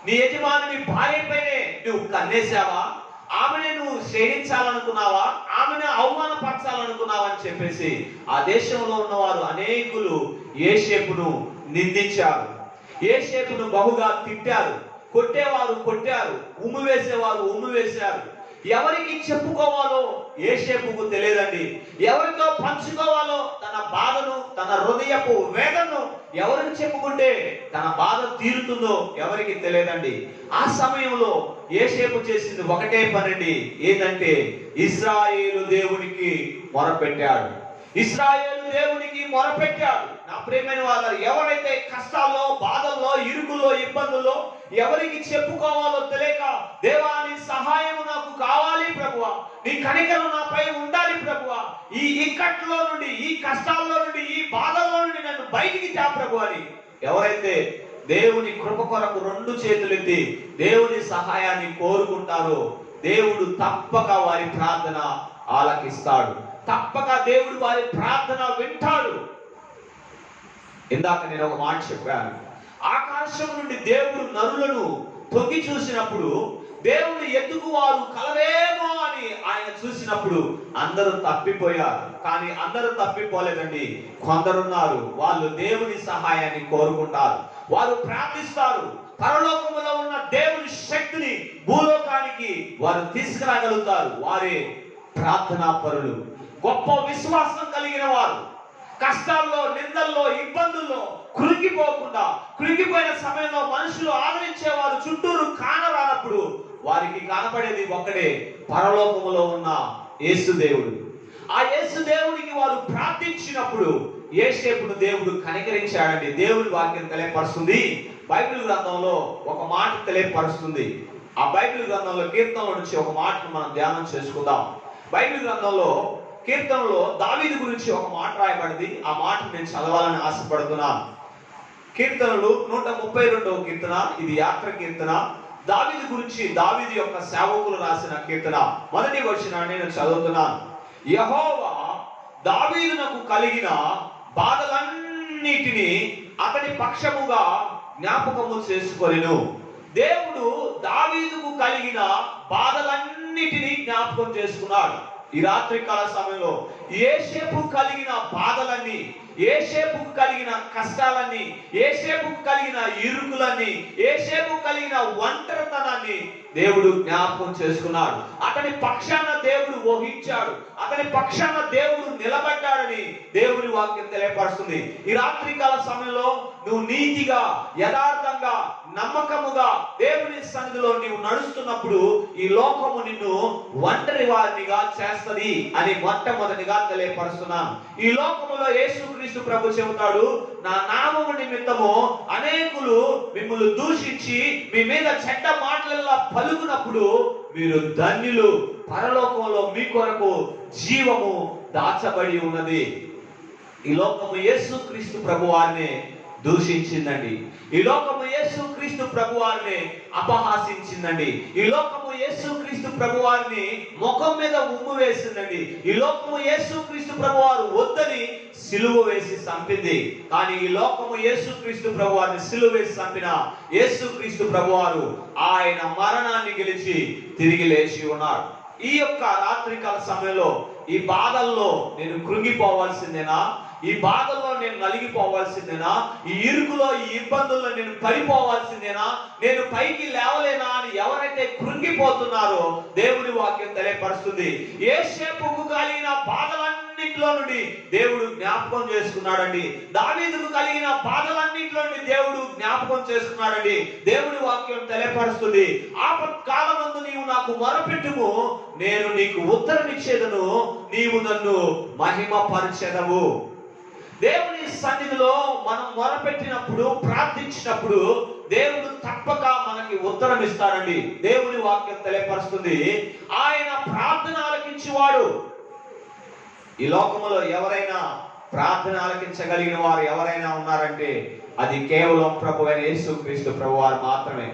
నీ యజమాని భార్య పైనే నువ్వు కన్నేశావా? ఆమెనే నువ్వు శ్రేణించాలనుకున్నావా? ఆమెను అవమానపరచాలనుకున్నావా అని చెప్పేసి ఆ దేశంలో ఉన్నవారు అనేకులు యోసేపును నిందించారు, యోసేపును బహుగా తిట్టారు. కొట్టేవారు కొట్టారు, ఉమ్ము వేసేవారు ఉమ్ము వేశారు. ఎవరికి చెప్పుకోవాలో యోసేపుకు తెలియదండి. ఎవరితో పంచుకోవాలో తన బాధను, తన హృదయపు వేదనను ఎవరికి చెప్పుకుంటే తన బాధ తీరుతుందో ఎవరికి తెలియదండి. ఆ సమయంలో యోసేపు చేసింది ఒకటే పనండి, ఏంటంటే ఇశ్రాయేలు దేవునికి మొరపెట్టాడు. ఇశ్రాయేలు దేవునికి మొరపెట్టాడు. నా ప్రియమైన వారు, ఎవరైతే కష్టాల్లో, బాధల్లో, ఇరుకుల్లో, ఇబ్బందుల్లో ఎవరికి చెప్పుకోవాలో తెలియక, దేవా నీ సహాయం నాకు కావాలి ప్రభువా, నీ కనికరం నాపై ఉండాలి ప్రభువా, ఈ ఇక్కట్లో నుండి, ఈ కష్టాల్లో నుండి, ఈ బాధల్లో నుండి నన్ను బయటికి తా ప్రభు అని ఎవరైతే దేవుని కృప కొరకు రెండు చేతులెత్తి దేవుని సహాయాన్ని కోరుకుంటారో దేవుడు తప్పక వారి ప్రార్థన ఆలకిస్తాడు, తప్పక దేవుడు వారి ప్రార్థన వింటాడు. ఇందాక నేను ఒక మాట చెప్పాను, ఆకాశం నుండి దేవుడు నరులను తొంగి చూసినప్పుడు దేవుడు ఎందుకు వారు కలరేమో అని ఆయన చూసినప్పుడు అందరూ తప్పిపోయారు. కానీ అందరూ తప్పిపోలేదండి, కొందరున్నారు, వాళ్ళు దేవుని సహాయాన్ని కోరుకుంటారు, వారు ప్రార్థిస్తారు. పరలోకములో ఉన్న దేవుని శక్తిని భూలోకానికి వారు తీసుకురాగలుగుతారు. వారే ప్రార్థనా పరులు, గొప్ప విశ్వాసం కలిగిన వారు. కష్టాల్లో, నిందల్లో, ఇబ్బందుల్లో కృంగిపోయిన సమయంలో మనుషులు ఆదరించేవారు చుట్టూరు కానరానప్పుడు వారికి కనపడేది ఒక్కడే, పరలోకములో ఉన్న యేసు దేవుడు. ఆ యేసు దేవుడికి వారు ప్రార్థించినప్పుడు యోసేపును దేవుడు కనికరించాడండి. దేవుడి వాక్యం తెలియపరుస్తుంది, బైబిల్ గ్రంథంలో ఒక మాట తెలియపరుస్తుంది. ఆ బైబిల్ గ్రంథంలో కీర్తనల నుంచి ఒక మాటను మనం ధ్యానం చేసుకుందాం. బైబిల్ గ్రంథంలో కీర్తనలో దావీదు గురించి ఒక మాట రాయబడింది. ఆ మాట నేను చదవాలని ఆశపడుతున్నాను. కీర్తనలు 132వ కీర్తన, ఇది యాత్ర కీర్తన. దావీదు గురించి, దావీదు యొక్క సేవకులు రాసిన కీర్తన. మొదటి వచనాన్ని నేను చదువుతున్నాను. యెహోవా దావీదునకు కలిగిన బాధలన్నిటినీ అతని పక్షముగా జ్ఞాపకము చేసుకొనెను. దేవుడు దావీదుకు కలిగిన బాధలన్నిటినీ జ్ఞాపకం చేసుకున్నాడు. ఈ రాత్రి కాల సమయంలో యోసేపు కలిగిన బాధలన్నీ, యోసేపుకు కలిగిన కష్టాలన్నీ, యోసేపుకు కలిగిన ఇరుకులన్నీ, యోసేపుకు కలిగిన ఒంటరితనాన్ని దేవుడు జ్ఞాపకం చేసుకున్నాడు. అతని పక్షాన దేవుడు వహించాడు, అతని పక్షాన దేవుడు నిలబడ్డాడని దేవుని వాక్యం తెలియపరుస్తుంది. ఈ రాత్రికాల సమయంలో నువ్వు నీతిగా, యథార్థంగా, నమ్మకముగా దేవుని సన్నిధిలో నీవు నడుస్తున్నప్పుడు ఈ లోకము నిన్ను ఒంటరి వారినిగా చేస్తది అని మొట్టమొదటిగా తెలియపరుస్తున్నాను. ఈ లోకములో యేసుక్రీస్తు ప్రభు చెబుతాడు, నా నామము నిమిత్తము అనేకులు మిమ్మల్ని దూషించి మీ మీద చెడ్డ మాటలలా పలుకున్నప్పుడు మీరు ధన్యులు, పరలోకంలో మీ కొరకు జీవము దాచబడి ఉన్నది. ఈ లోకము యేసుక్రీస్తు ప్రభు వారిని దూషించిందండి. ఈ లోకము యేసుక్రీస్తు ప్రభు వారిని అపహాసించిందండి. ఈ లోకము యేసుక్రీస్తు ప్రభు వారిని ముఖం మీద ఉమ్ము వేసిందండి. ఈ లోకము యేసుక్రీస్తు ప్రభు వారు వద్దని సిలువ వేసి చంపింది. కానీ ఈ లోకము యేసుక్రీస్తు ప్రభు వారిని సిలువ వేసి చంపిన యేసుక్రీస్తు ప్రభు వారు ఆయన మరణాన్ని గెలిచి తిరిగి లేచి ఉన్నాడు. ఈ యొక్క రాత్రికాల సమయంలో ఈ బాధల్లో నేను కృంగిపోవాల్సిందేనా? ఈ బాధల్లో నేను నలిగిపోవాల్సిందేనా? ఈ ఇరుకులో, ఈ ఇబ్బందుల్లో నేను పడిపోవాల్సిందేనా? నేను పైకి లేవలేనా అని ఎవరైతే కృంగిపోతున్నారో దేవుడి వాక్యం తెలియపరుస్తుంది. యోసేపుకు కలిగిన బాధలన్నింటిలో నుండి దేవుడు జ్ఞాపకం చేసుకున్నాడండి. దావీదుకు కలిగిన బాధలన్నింటిలో నుండి దేవుడు జ్ఞాపకం చేసుకున్నాడండి. దేవుడి వాక్యం తెలియపరుస్తుంది. ఆపత్కాలమందు నీవు నాకు మొరపెట్టుము, నేను నీకు ఉత్తరమిచ్చేదను, నీవు నన్ను మహిమపరచెదవు. దేవుని సన్నిధిలో మనం మొరపెట్టినప్పుడు, ప్రార్థించినప్పుడు దేవుడు తప్పక మనకి ఉత్తరం ఇస్తాడండి. దేవుని వాక్యం తెలియపరుస్తుంది, ఆయన ప్రార్థన ఆలకించేవాడు. ఈ లోకములో ఎవరైనా ప్రార్థన ఆలకించగలిగిన వారు ఎవరైనా ఉన్నారంటే అది కేవలం ప్రభువైన యేసుక్రీస్తు ప్రభు వారు మాత్రమే.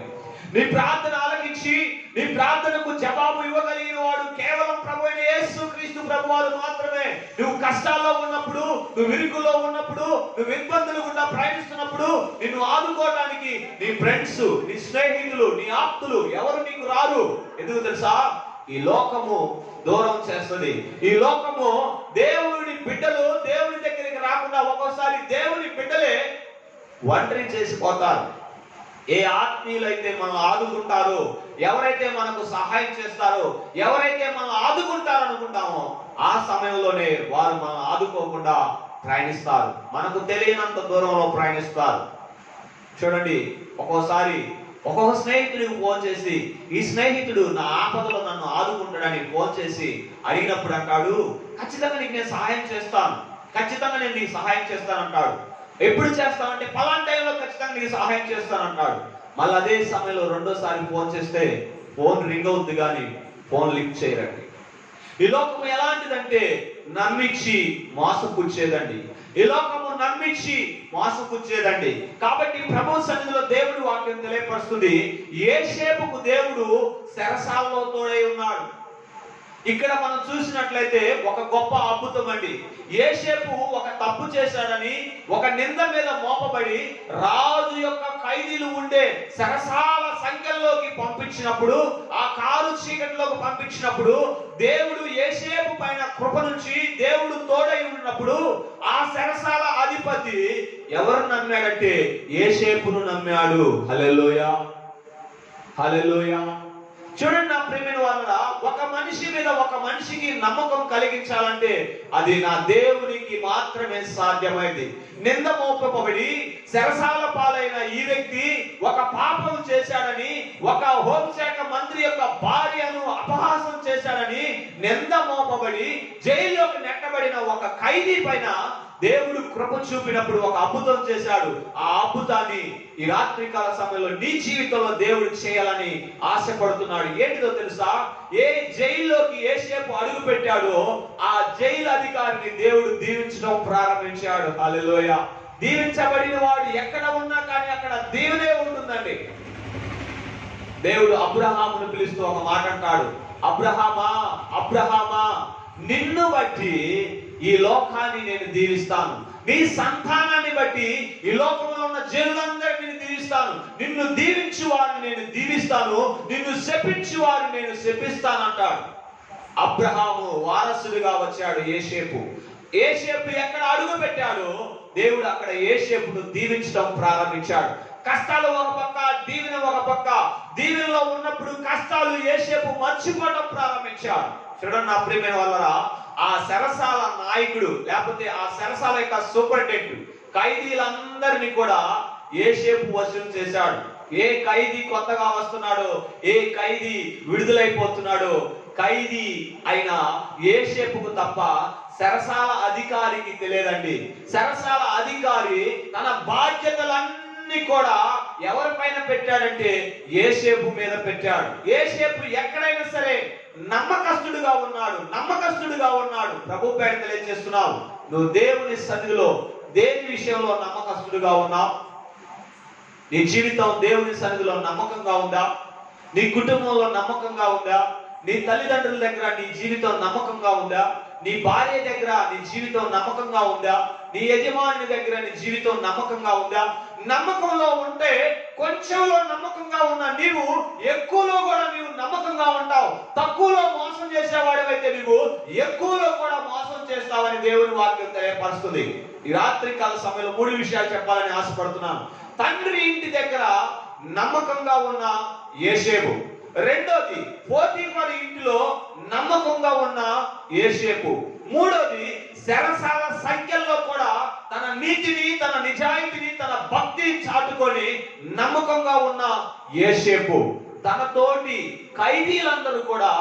నీ ప్రార్థన ఆలకించి నీ ప్రార్థనకు జవాబు ఇవ్వగలిగిన వాడు కేవలం ప్రభువైన యేసుక్రీస్తు ప్రభు వారు మాత్రమే. నువ్వు కష్టాల్లో ఉన్నప్పుడు, నువ్వు ఇరుకులో ఉన్నప్పుడు, నువ్వు ఇబ్బందులు గుండా ప్రయాణిస్తున్నప్పుడు నిన్ను ఆదుకోవడానికి నీ ఫ్రెండ్స్, నీ స్నేహితులు, నీ ఆప్తులు ఎవరు నీకు రారు. ఎందుకు తెలుసా? ఈ లోకము దూరం చేస్తుంది. ఈ లోకము దేవుని బిడ్డలు దేవుని దగ్గరికి రాకుండా ఒక్కోసారి దేవుని బిడ్డలే ఒంటరి చేసిపోతారు. ఏ ఆత్మీయులైతే మనం ఆదుకుంటారో, ఎవరైతే మనకు సహాయం చేస్తారో, ఎవరైతే మనం ఆదుకుంటారో అనుకుంటామో ఆ సమయంలోనే వారు మనం ఆదుకోకుండా ప్రయాణిస్తారు, మనకు తెలియనంత దూరంలో ప్రయాణిస్తారు. చూడండి, ఒక్కోసారి ఒక్కొక్క స్నేహితుడికి ఫోన్ చేసి, ఈ స్నేహితుడు నా ఆపదలో నన్ను ఆదుకుంటాడని ఫోన్ చేసి అడిగినప్పుడు అంటాడు, ఖచ్చితంగా నీకు నేను సహాయం చేస్తాను, ఖచ్చితంగా నేను నీకు సహాయం చేస్తాను అంటాడు. ఎప్పుడు చేస్తానంటే పలానా టైంలో ఖచ్చితంగా నీకు సహాయం చేస్తానంటాడు. మళ్ళీ అదే సమయంలో రెండోసారి ఫోన్ చేస్తే ఫోన్ రింగ్ అవుద్ది కానీ ఫోన్ లిఫ్ట్ చేయరండి. ఈ లోకము ఎలాంటిదంటే నమ్మిచ్చి మోసపుచ్చేదండి. ఈ లోకము నమ్మిచ్చి మోసపుచ్చేదండి. కాబట్టి ప్రభు సన్నిధిలో దేవుడి వాక్యం తెలియపరుస్తుంది, యోసేపుకు దేవుడు చెరసాలలో తోడై ఉన్నాడు. ఇక్కడ మనం చూసినట్లయితే ఒక గొప్ప అద్భుతం అండి. యోసేపు ఒక తప్పు చేశాడని ఒక నింద మీద మోపబడి రాజు యొక్క ఖైదీలు ఉండే చెరసాల సంఖ్యలోకి పంపించినప్పుడు, ఆ కారు చీకటిలోకి పంపించినప్పుడు దేవుడు యోసేపు పైన కృప నుంచి దేవుడు తోడై ఉన్నప్పుడు ఆ చెరసాల అధిపతి ఎవరు నమ్మాడంటే యోసేపును నమ్మాడు. హల్లెలూయా, హల్లెలూయా. చూడండి నా ప్రియమైన వాళ్ళ, ఒక మనిషి మీద ఒక మనిషికి నమ్మకం కలిగించాలంటే అది నా దేవునికి మాత్రమే సాధ్యమైంది. నింద మోపబడి చెరసాల పాలైన ఈ వ్యక్తి ఒక పాపం చేశాడని, ఒక హోంశాఖ మంత్రి యొక్క భార్యను అపహాసం చేశాడని నింద మోపబడి జైల్లోకి నెట్టబడిన ఒక ఖైదీ పైన దేవుడు కృప చూపినప్పుడు ఒక అద్భుతం చేశాడు. ఆ అద్భుతాన్ని ఈ రాత్రికాల సమయంలో నీ జీవితంలో దేవుడు చేయాలని ఆశపడుతున్నాడు. ఏంటిదో తెలుసా? ఏ జైల్లోకి యోసేపు అడుగు పెట్టాడో ఆ జైలు అధికారిని దేవుడు దీవించడం ప్రారంభించాడు. హల్లెలూయా. దీవించబడిన వాడు ఎక్కడ ఉన్నా కానీ అక్కడ దీవెనే ఉంటుందండి. దేవుడు అబ్రహామును పిలుస్తూ ఒక మాట అంటాడు, అబ్రహామా, అబ్రహామా, నిన్ను బట్టి ఈ లోకాన్ని నేను దీవిస్తాను, నీ సంతానాన్ని బట్టి ఈ లోకంలో ఉన్న జనులందరినీ నేను దీవిస్తాను, నిన్ను దీవించు వారిని నేను దీవిస్తాను, నిన్ను శపించు వారిని నేను శపిస్తాను అంటాడు. అబ్రహాము వారసుడిగా వచ్చాడు యోసేపు. యోసేపు ఎక్కడ అడుగు పెట్టాడో దేవుడు అక్కడ యోసేపును దీవించడం ప్రారంభించాడు. కష్టాలు ఒక పక్క, దీవెన ఒక పక్క. దీవెనలో ఉన్నప్పుడు కష్టాలు యోసేపు మర్చిపోవడం ప్రారంభించాడు. చూడండి నా ప్రియమైన వాళ్ళరా, ఆ చెరసాల నాయకుడు లేకపోతే ఆ చెరసాల యొక్క సూపరింటెండెంట్ ఖైదీలందరినీ కూడా యోసేపు వసూలు చేశాడు. ఏ ఖైదీ కొత్తగా వస్తున్నాడో, ఏ ఖైదీ విడుదలైపోతున్నాడో, ఖైదీ అయిన యోసేపుకు తప్ప చెరసాల అధికారికి తెలియదండి. చెరసాల అధికారి తన బాధ్యతలన్నీ కూడా ఎవరిపైన పెట్టాడంటే యోసేపు మీద పెట్టాడు. యోసేపు ఎక్కడైనా సరే నమ్మకస్తుడుగా ఉన్నాడు. ప్రభు పేరు తెలియజేస్తున్నావు, నువ్వు దేవుని సన్నిధిలో దేని విషయంలో నమ్మకస్తుడుగా ఉన్నావు? నీ జీవితం దేవుని సన్నిధిలో నమ్మకంగా ఉందా? నీ కుటుంబంలో నమ్మకంగా ఉందా? నీ తల్లిదండ్రుల దగ్గర నీ జీవితం నమ్మకంగా ఉందా? నీ భార్య దగ్గర నీ జీవితం నమ్మకంగా ఉందా? నీ యజమాని దగ్గర నీ జీవితం నమ్మకంగా ఉందా? నమ్మకంలో ఉంటే కొంచెంలో నమ్మకంగా ఉన్న నీవు ఎక్కువలో కూడా నీవు నమ్మకంగా ఉంటావు. తక్కువలో మోసం చేసేవాడివైతే నీవు ఎక్కువలో కూడా మోసం చేస్తావని దేవుని వాక్యం తెలియపరుస్తుంది. ఈ రాత్రి కాల సమయంలో 3 విషయాలు చెప్పాలని ఆశపడుతున్నాను. తండ్రి ఇంటి దగ్గర నమ్మకంగా ఉన్న యోసేపు, రెండోది పోతీఫరు ఇంటిలో నమ్మకంగా ఉన్న యోసేపు, మూడోది చెరసాల సంఖ్యల్లో కూడా తన నీతిని, తన నిజాయితీని, తన భక్తిని చాటుకొని నమ్మకంగా ఉన్న యోసేపు. తనతోటి ఖైదీలందరూ కూడా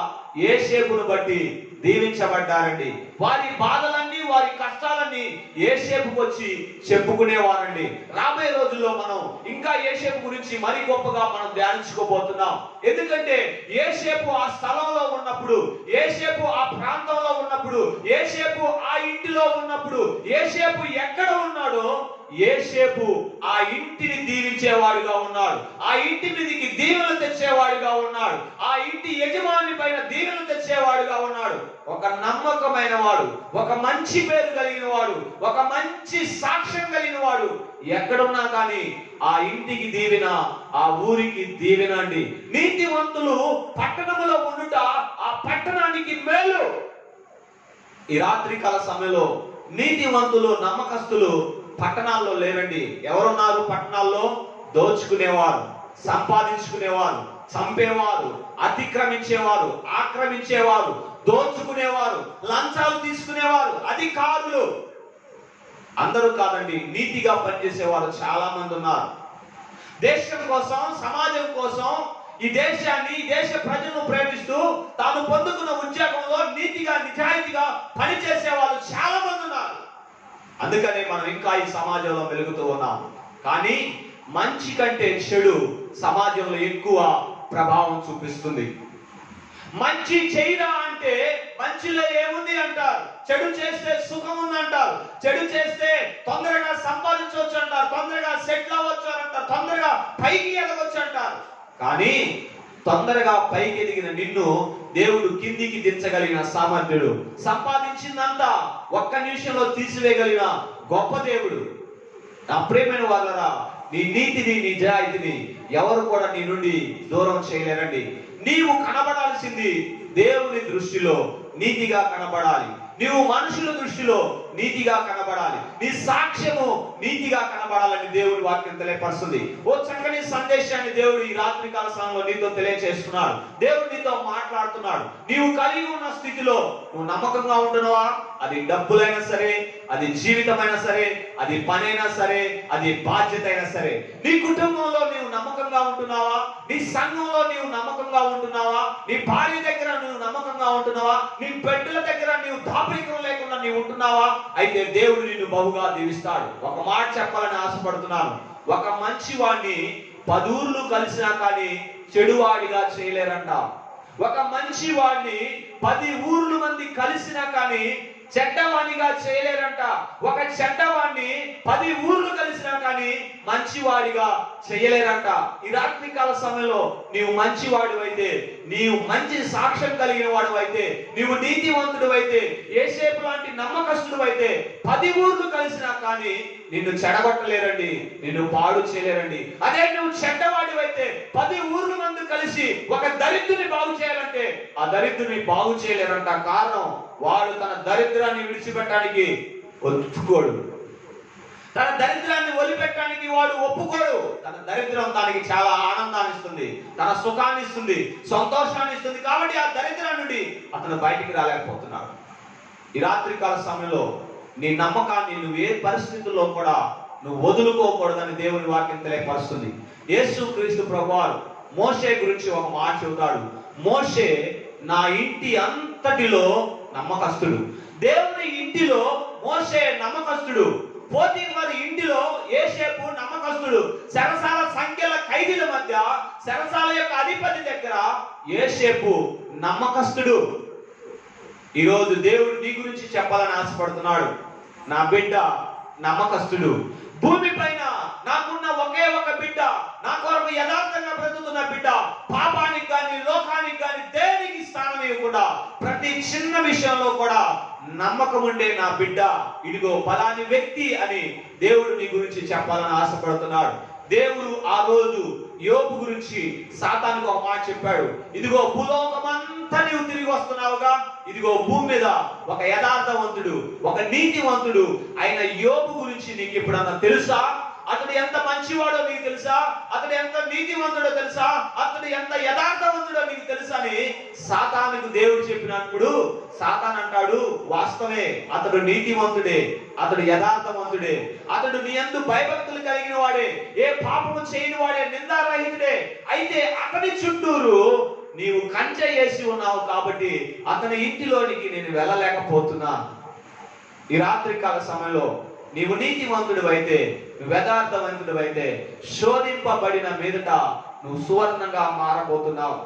యోసేపును బట్టి దీవించబడ్డారండి. వారి బాధలన్నీ, వారి కష్టాలన్నీ యోసేపుకు వచ్చి చెప్పుకునేవారండి. రాబోయే రోజుల్లో మనం ఇంకా యోసేపు గురించి మరి గొప్పగా మనం ధ్యానించుకోబోతున్నాం. ఎందుకంటే యోసేపు ఆ స్థలంలో ఉన్నప్పుడు, యోసేపు ఆ ప్రాంతంలో ఉన్నప్పుడు, యోసేపు ఆ ఇంటిలో ఉన్నప్పుడు, యోసేపు ఎక్కడ ఉన్నాడో యోసేపు ఆ ఇంటిని దీవించేవాడుగా ఉన్నాడు. ఆ ఇంటి మీదకి దీవెనలు తెచ్చేవాడుగా ఉన్నాడు. ఆ ఇంటి యజమాని పైన దీవెనలు తెచ్చేవాడుగా ఉన్నాడు. ఒక నమ్మకమైన వాడు, ఒక మంచి పేరు కలిగిన వాడు, ఒక మంచి సాక్ష్యం కలిగిన వాడు ఎక్కడున్నా కానీ ఆ ఇంటికి దీవెన, ఆ ఊరికి దీవెన అండి. నీతివంతులు పట్టణములో ఉండుట ఆ పట్టణానికి మేలు. ఈ రాత్రి కాల సమయంలో నీతివంతులు, నమ్మకస్తులు పట్టణాల్లో లేరండి. ఎవరున్నారు పట్టణాల్లో? దోచుకునేవారు, సంపాదించుకునేవారు, చంపేవారు, అతిక్రమించేవారు, ఆక్రమించేవారు, దోచుకునేవారు, లంచాలు తీసుకునేవారు, అధికారులు. అందరూ కాదండి, నీతిగా పనిచేసేవారు చాలా మంది ఉన్నారు. దేశం కోసం, సమాజం కోసం, ఈ దేశాన్ని, ఈ దేశ ప్రజలను ప్రేమిస్తూ తాను పొందుకున్న ఉద్యోగంలో నీతిగా, నిజాయితీగా పనిచేసే వాళ్ళు చాలా మంది ఉన్నారు. అందుకనే మనం ఇంకా ఈ సమాజంలో వెలుగుతూ ఉన్నాం. కానీ మంచి కంటే చెడు సమాజంలో ఎక్కువ ప్రభావం చూపిస్తుంది. మంచి చేయరా అంటే మంచిలో ఏముంది అంటారు, చెడు చేస్తే సుఖం ఉంది అంటారు, చెడు చేస్తే తొందరగా సంపాదించవచ్చు అంటారు, తొందరగా సెటిల్ అవ్వచ్చు అంటారు, తొందరగా పైకి ఎదగవచ్చు అంటారు. కానీ తొందరగా పైకి ఎదిగిన నిన్ను దేవుడు కిందికి దించగలిగిన సామర్థ్యుడు, సంపాదించిందంతా ఒక్క నిమిషంలో తీసివేయగలిగిన గొప్ప దేవుడు. నా ప్రియమైన వాళ్ళరా, నీ నీతిని, నీ నిజాయితీని ఎవరు కూడా నీ నుండి దూరం చేయలేరండి. నీవు కనబడాల్సింది దేవుని దృష్టిలో నీతిగా కనబడాలి. నీవు మనుషుల దృష్టిలో నీతిగా కనబడాలి. నీ సాక్ష్యము నీతిగా కనబడాలని దేవుడి వాక్యం తెలియపరుస్తుంది. ఓ చక్కని సందేశాన్ని దేవుడు ఈ రాత్రి కాల సమయంలో నీతో తెలియజేస్తున్నాడు. దేవుడు నీతో మాట్లాడుతున్నాడు. నీవు కలిగి ఉన్న స్థితిలో నువ్వు నమ్మకంగా ఉంటున్నావా? అది డబ్బులైనా సరే, అది జీవితమైనా సరే, అది పనైనా సరే, అది బాధ్యత అయినా సరే. నీ కుటుంబంలో నీవు నమ్మకంగా ఉంటున్నావా? నీ సంఘంలో నీవు నమ్మకంగా ఉంటున్నావా? నీ భార్య దగ్గర నువ్వు నమ్మకంగా ఉంటున్నావా? నీ బిడ్డల దగ్గర నీవు దాపరికం లేకుండా నీవు ఉంటున్నావా? అయితే దేవుడు నిన్ను బహుగా దీవిస్తాడు. ఒక మాట చెప్పాలని ఆశపడుతున్నాను. ఒక మంచి వాడిని 10 ఊర్లు కలిసినా కానీ చెడువాడిగా చేయలేరంట. ఒక మంచి వాడిని 10 ఊర్లు మంది కలిసినా కానీ చెడ్డవాడిగా చేయలేరంట. ఒక చెడ్డవాడిని 10 ఊర్లు కలిసినా కానీ మంచివాడిగా చేయలేరంట. ఈ రాత్రి కాల సమయంలో నీవు మంచివాడు అయితే, నీవు మంచి సాక్ష్యం కలిగిన వాడు అయితే, నీవు నీతివంతుడు అయితే, యోసేపు లాంటి నమ్మకస్తుడు అయితే 10 ఊర్లు కలిసినా కానీ నిన్ను చెడగొట్టలేరండి, నిన్ను పాడు చేయలేరండి. అదే నువ్వు చెడ్డవాడి అయితే 10 ఊర్ల మంది కలిసి ఒక దరిద్రుని బాగు చేయాలంటే ఆ దరిద్రుని బాగు చేయలేరంట. కారణం, వాడు తన దరిద్రాన్ని విడిచిపెట్టడానికి ఒప్పుకోడు. తన దరిద్రాన్ని వదిలిపెట్టడానికి వాడు ఒప్పుకోడు. తన దరిద్రం తనకి చాలా ఆనందాన్ని ఇస్తుంది, తన సుఖాన్ని ఇస్తుంది, సంతోషాన్ని ఇస్తుంది. కాబట్టి ఆ దరిద్రం నుండి అతను బయటికి రాలేకపోతున్నాడు. ఈ రాత్రికాల సమయంలో నీ నమ్మకాన్ని నువ్వు ఏ పరిస్థితుల్లో కూడా నువ్వు వదులుకోకూడదని దేవుని వాక్యం తెలియపరుస్తుంది. యేసు క్రీస్తు ప్రభువారు మోషే గురించి ఒక మాట చెబుతాడు. మోషే నా ఇంటి అంతటిలో నమ్మకస్తుడు. దేవుని ఇంటిలో మోషే నమ్మకస్తుడు. పోతీఫరు ఇంటిలో యోసేపు నమ్మకస్తుడు. చెరసాల సంఖ్యల ఖైదీల మధ్య, చెరసాల యొక్క అధిపతి దగ్గర యోసేపు నమ్మకస్తుడు. ఈరోజు దేవుడు నీ గురించి చెప్పాలని ఆశపడుతున్నాడు. నా బిడ్డ నమ్మకస్తుడు. భూమి పైన నాకున్న ఒకే ఒక బిడ్డ, నా కొరకు యథార్థంగా బ్రతుకుతున్న బిడ్డ, పాపానికి కానీ లోకానికి కానీ దేనికి స్థానం ఇవ్వకుండా ప్రతి చిన్న విషయంలో కూడా నమ్మకం ఉండే నా బిడ్డ ఇదిగో ఫలాని వ్యక్తి అని దేవుడు నీ గురించి చెప్పాలని ఆశపడుతున్నాడు. దేవుడు ఆ రోజు యోబు గురించి సాతానుకు ఒక మాట చెప్పాడు. ఇదిగో భూలోకమంతా నీవు తిరిగి వస్తున్నావుగా, ఇదిగో భూమి మీద ఒక యథార్థవంతుడు, ఒక నీతివంతుడు అయిన యోబు గురించి నీకు ఎప్పుడన్నా తెలుసా? అతడు ఎంత మంచివాడో నీకు తెలుసా? అతడు ఎంత నీతివంతుడో తెలుసా? అతడు ఎంత యథార్థవంతుడో నీకు తెలుసా అని సాతానుకు దేవుడు చెప్పినప్పుడు సాతాన్ అంటాడు, వాస్తవే, అతడు నీతివంతుడే, అతడు యథార్థవంతుడే, అతడు నీ యందు భయభక్తులు కలిగిన వాడే, ఏ పాపము చేయని వాడే, నిందారహితుడే. అయితే అతని చుట్టూరు నీవు కంచె వేసి ఉన్నావు కాబట్టి అతని ఇంటిలోనికి నేను వెళ్ళలేకపోతున్నా. ఈ రాత్రికాల సమయంలో నీవు నీతివంతుడు అయితే, నువ్వు యథార్థవంతుడు అయితే, శోధింపబడిన మీదట నువ్వు సువర్ణంగా మారబోతున్నావు.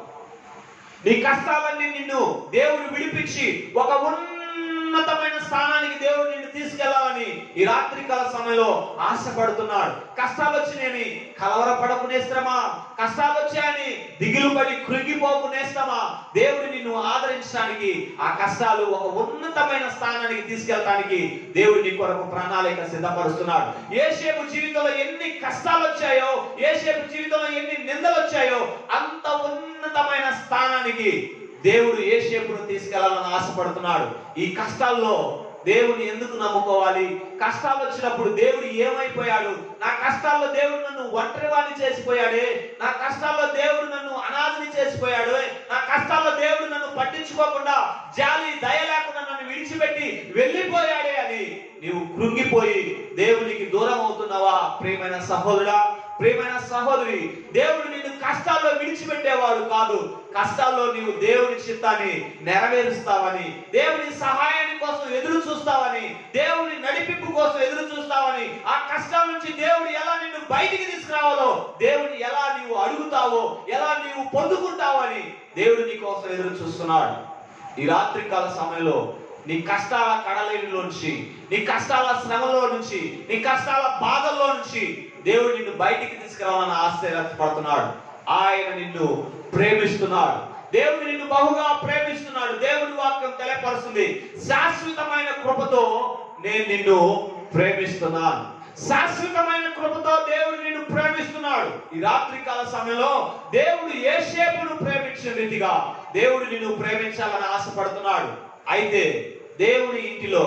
నీ కష్టాలన్నీ నిన్ను దేవుడు విడిపించి ఒక ఉన్నతమైన స్థానానికి దేవుడు నిన్ను తీసుకెళ్లాలని ఈ రాత్రికాల సమయంలో ఆశపడుతున్నాడు. కష్టాలు వచ్చినాయని కలవరపడకునేస్తామా? కష్టాలు వచ్చాయని దిగులు పడి కృంగిపోకునేస్తామా? దేవుడు నిన్ను ఆదరించడానికి, ఆ కష్టాలు ఒక ఉన్నతమైన స్థానానికి తీసుకెళ్ళడానికి దేవుడు నీ కొరకు ప్రణాళిక సిద్ధపరుస్తున్నాడు. యోసేపు జీవితంలో ఎన్ని కష్టాలు వచ్చాయో, యోసేపు జీవితంలో ఎన్ని నిందలు వచ్చాయో, అంత ఉన్నతమైన స్థానానికి దేవుడు యోసేపును తీసుకెళ్లాలని ఆశపడుతున్నాడు. ఈ కష్టాల్లో దేవుని ఎందుకు నమ్ముకోవాలి? కష్టాలు వచ్చినప్పుడు దేవుడు ఏమైపోయాడు? నా కష్టాల్లో దేవుడు నన్ను ఒంటరివాణి చేసిపోయాడే, నా కష్టాల్లో దేవుడు నన్ను అనాథని చేసిపోయాడు, నా కష్టాల్లో దేవుడు నన్ను పట్టించుకోకుండా జాలి దయ లేకుండా నన్ను విడిచిపెట్టి వెళ్ళిపోయాడే అని నీవు కృంగిపోయి దేవునికి దూరం అవుతున్నావా? ప్రియమైన సహోదరుడా, ప్రియమైన సహోదరి, దేవుడు నిన్ను కష్టాల్లో విడిచిపెట్టేవాడు కాదు. కష్టాల్లో నీవు దేవుని చిత్తాన్ని నెరవేరుస్తావని, దేవుని సహాయాన్ని కోసం ఎదురు చూస్తావని, దేవుని నడిపింపు కోసం ఎదురు చూస్తావని, ఆ కష్టాల నుంచి దేవుడు ఎలా నిన్ను బయటికి తీసుకురావాలో, దేవుని ఎలా నీవు అడుగుతావో, ఎలా నీవు పొందుకుంటావో అని దేవుడు నీ కోసం ఎదురు చూస్తున్నాడు. ఈ రాత్రికాల సమయంలో నీ కష్టాల కడలిలోంచి, నీ కష్టాల శ్రమలో నుంచి, నీ కష్టాల బాధల్లో నుంచి దేవుడు నిన్ను బయటికి తీసుకురావాలని ఆశ్చర్యపడుతున్నాడు. ఆయన నిన్ను ప్రేమిస్తున్నాడు. దేవుడు నిన్ను బహుగా ప్రేమిస్తున్నాడు. దేవుడి వాక్యం తెలియపరుస్తుంది, శాశ్వతమైన కృపతో నేను నిన్ను ప్రేమిస్తున్నాను. శాశ్వతమైన కృపతో దేవుడు నిన్ను ప్రేమిస్తున్నాడు. ఈ రాత్రికాల సమయంలో దేవుడు యోసేపును ప్రేమించిన రీతిగా దేవుడు నిన్ను ప్రేమించాలని ఆశపడుతున్నాడు. అయితే దేవుని ఇంటిలో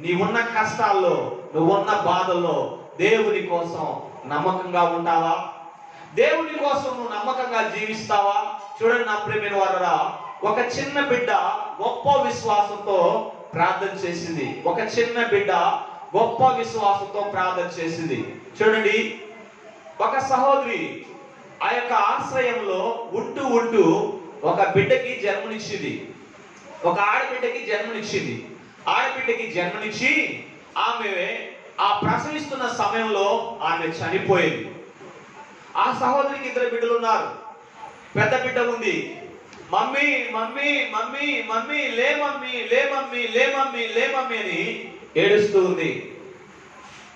నీవున్న కష్టాల్లో, నువ్వున్న బాధల్లో దేవుని కోసం నమ్మకంగా ఉంటావా? దేవుని కోసం నువ్వు నమ్మకంగా జీవిస్తావా? చూడండి నా ప్రియమైన వారరా, ఒక చిన్న బిడ్డ గొప్ప విశ్వాసంతో ప్రార్థన చేసింది. ఒక చిన్న బిడ్డ గొప్ప విశ్వాసంతో ప్రార్థన చేసింది. చూడండి, ఒక సహోదరి ఆ యొక్క ఆశ్రయంలో ఉంటూ ఉంటూ ఒక బిడ్డకి జన్మనిచ్చింది. ఒక ఆడబిడ్డకి జన్మనిచ్చింది. ఆడబిడ్డకి జన్మనిచ్చి ఆమె ఆ ప్రసవిస్తున్న సమయంలో ఆమె చనిపోయింది. ఆ సహోదరికి 2 బిడ్డలు ఉన్నారు. పెద్ద బిడ్డ ఉంది. మమ్మీ మమ్మీ మమ్మీ మమ్మీ లే మమ్మీ లే మమ్మీ లే మమ్మీ లే మమ్మీ అని ఏడుస్తూ ఉంది.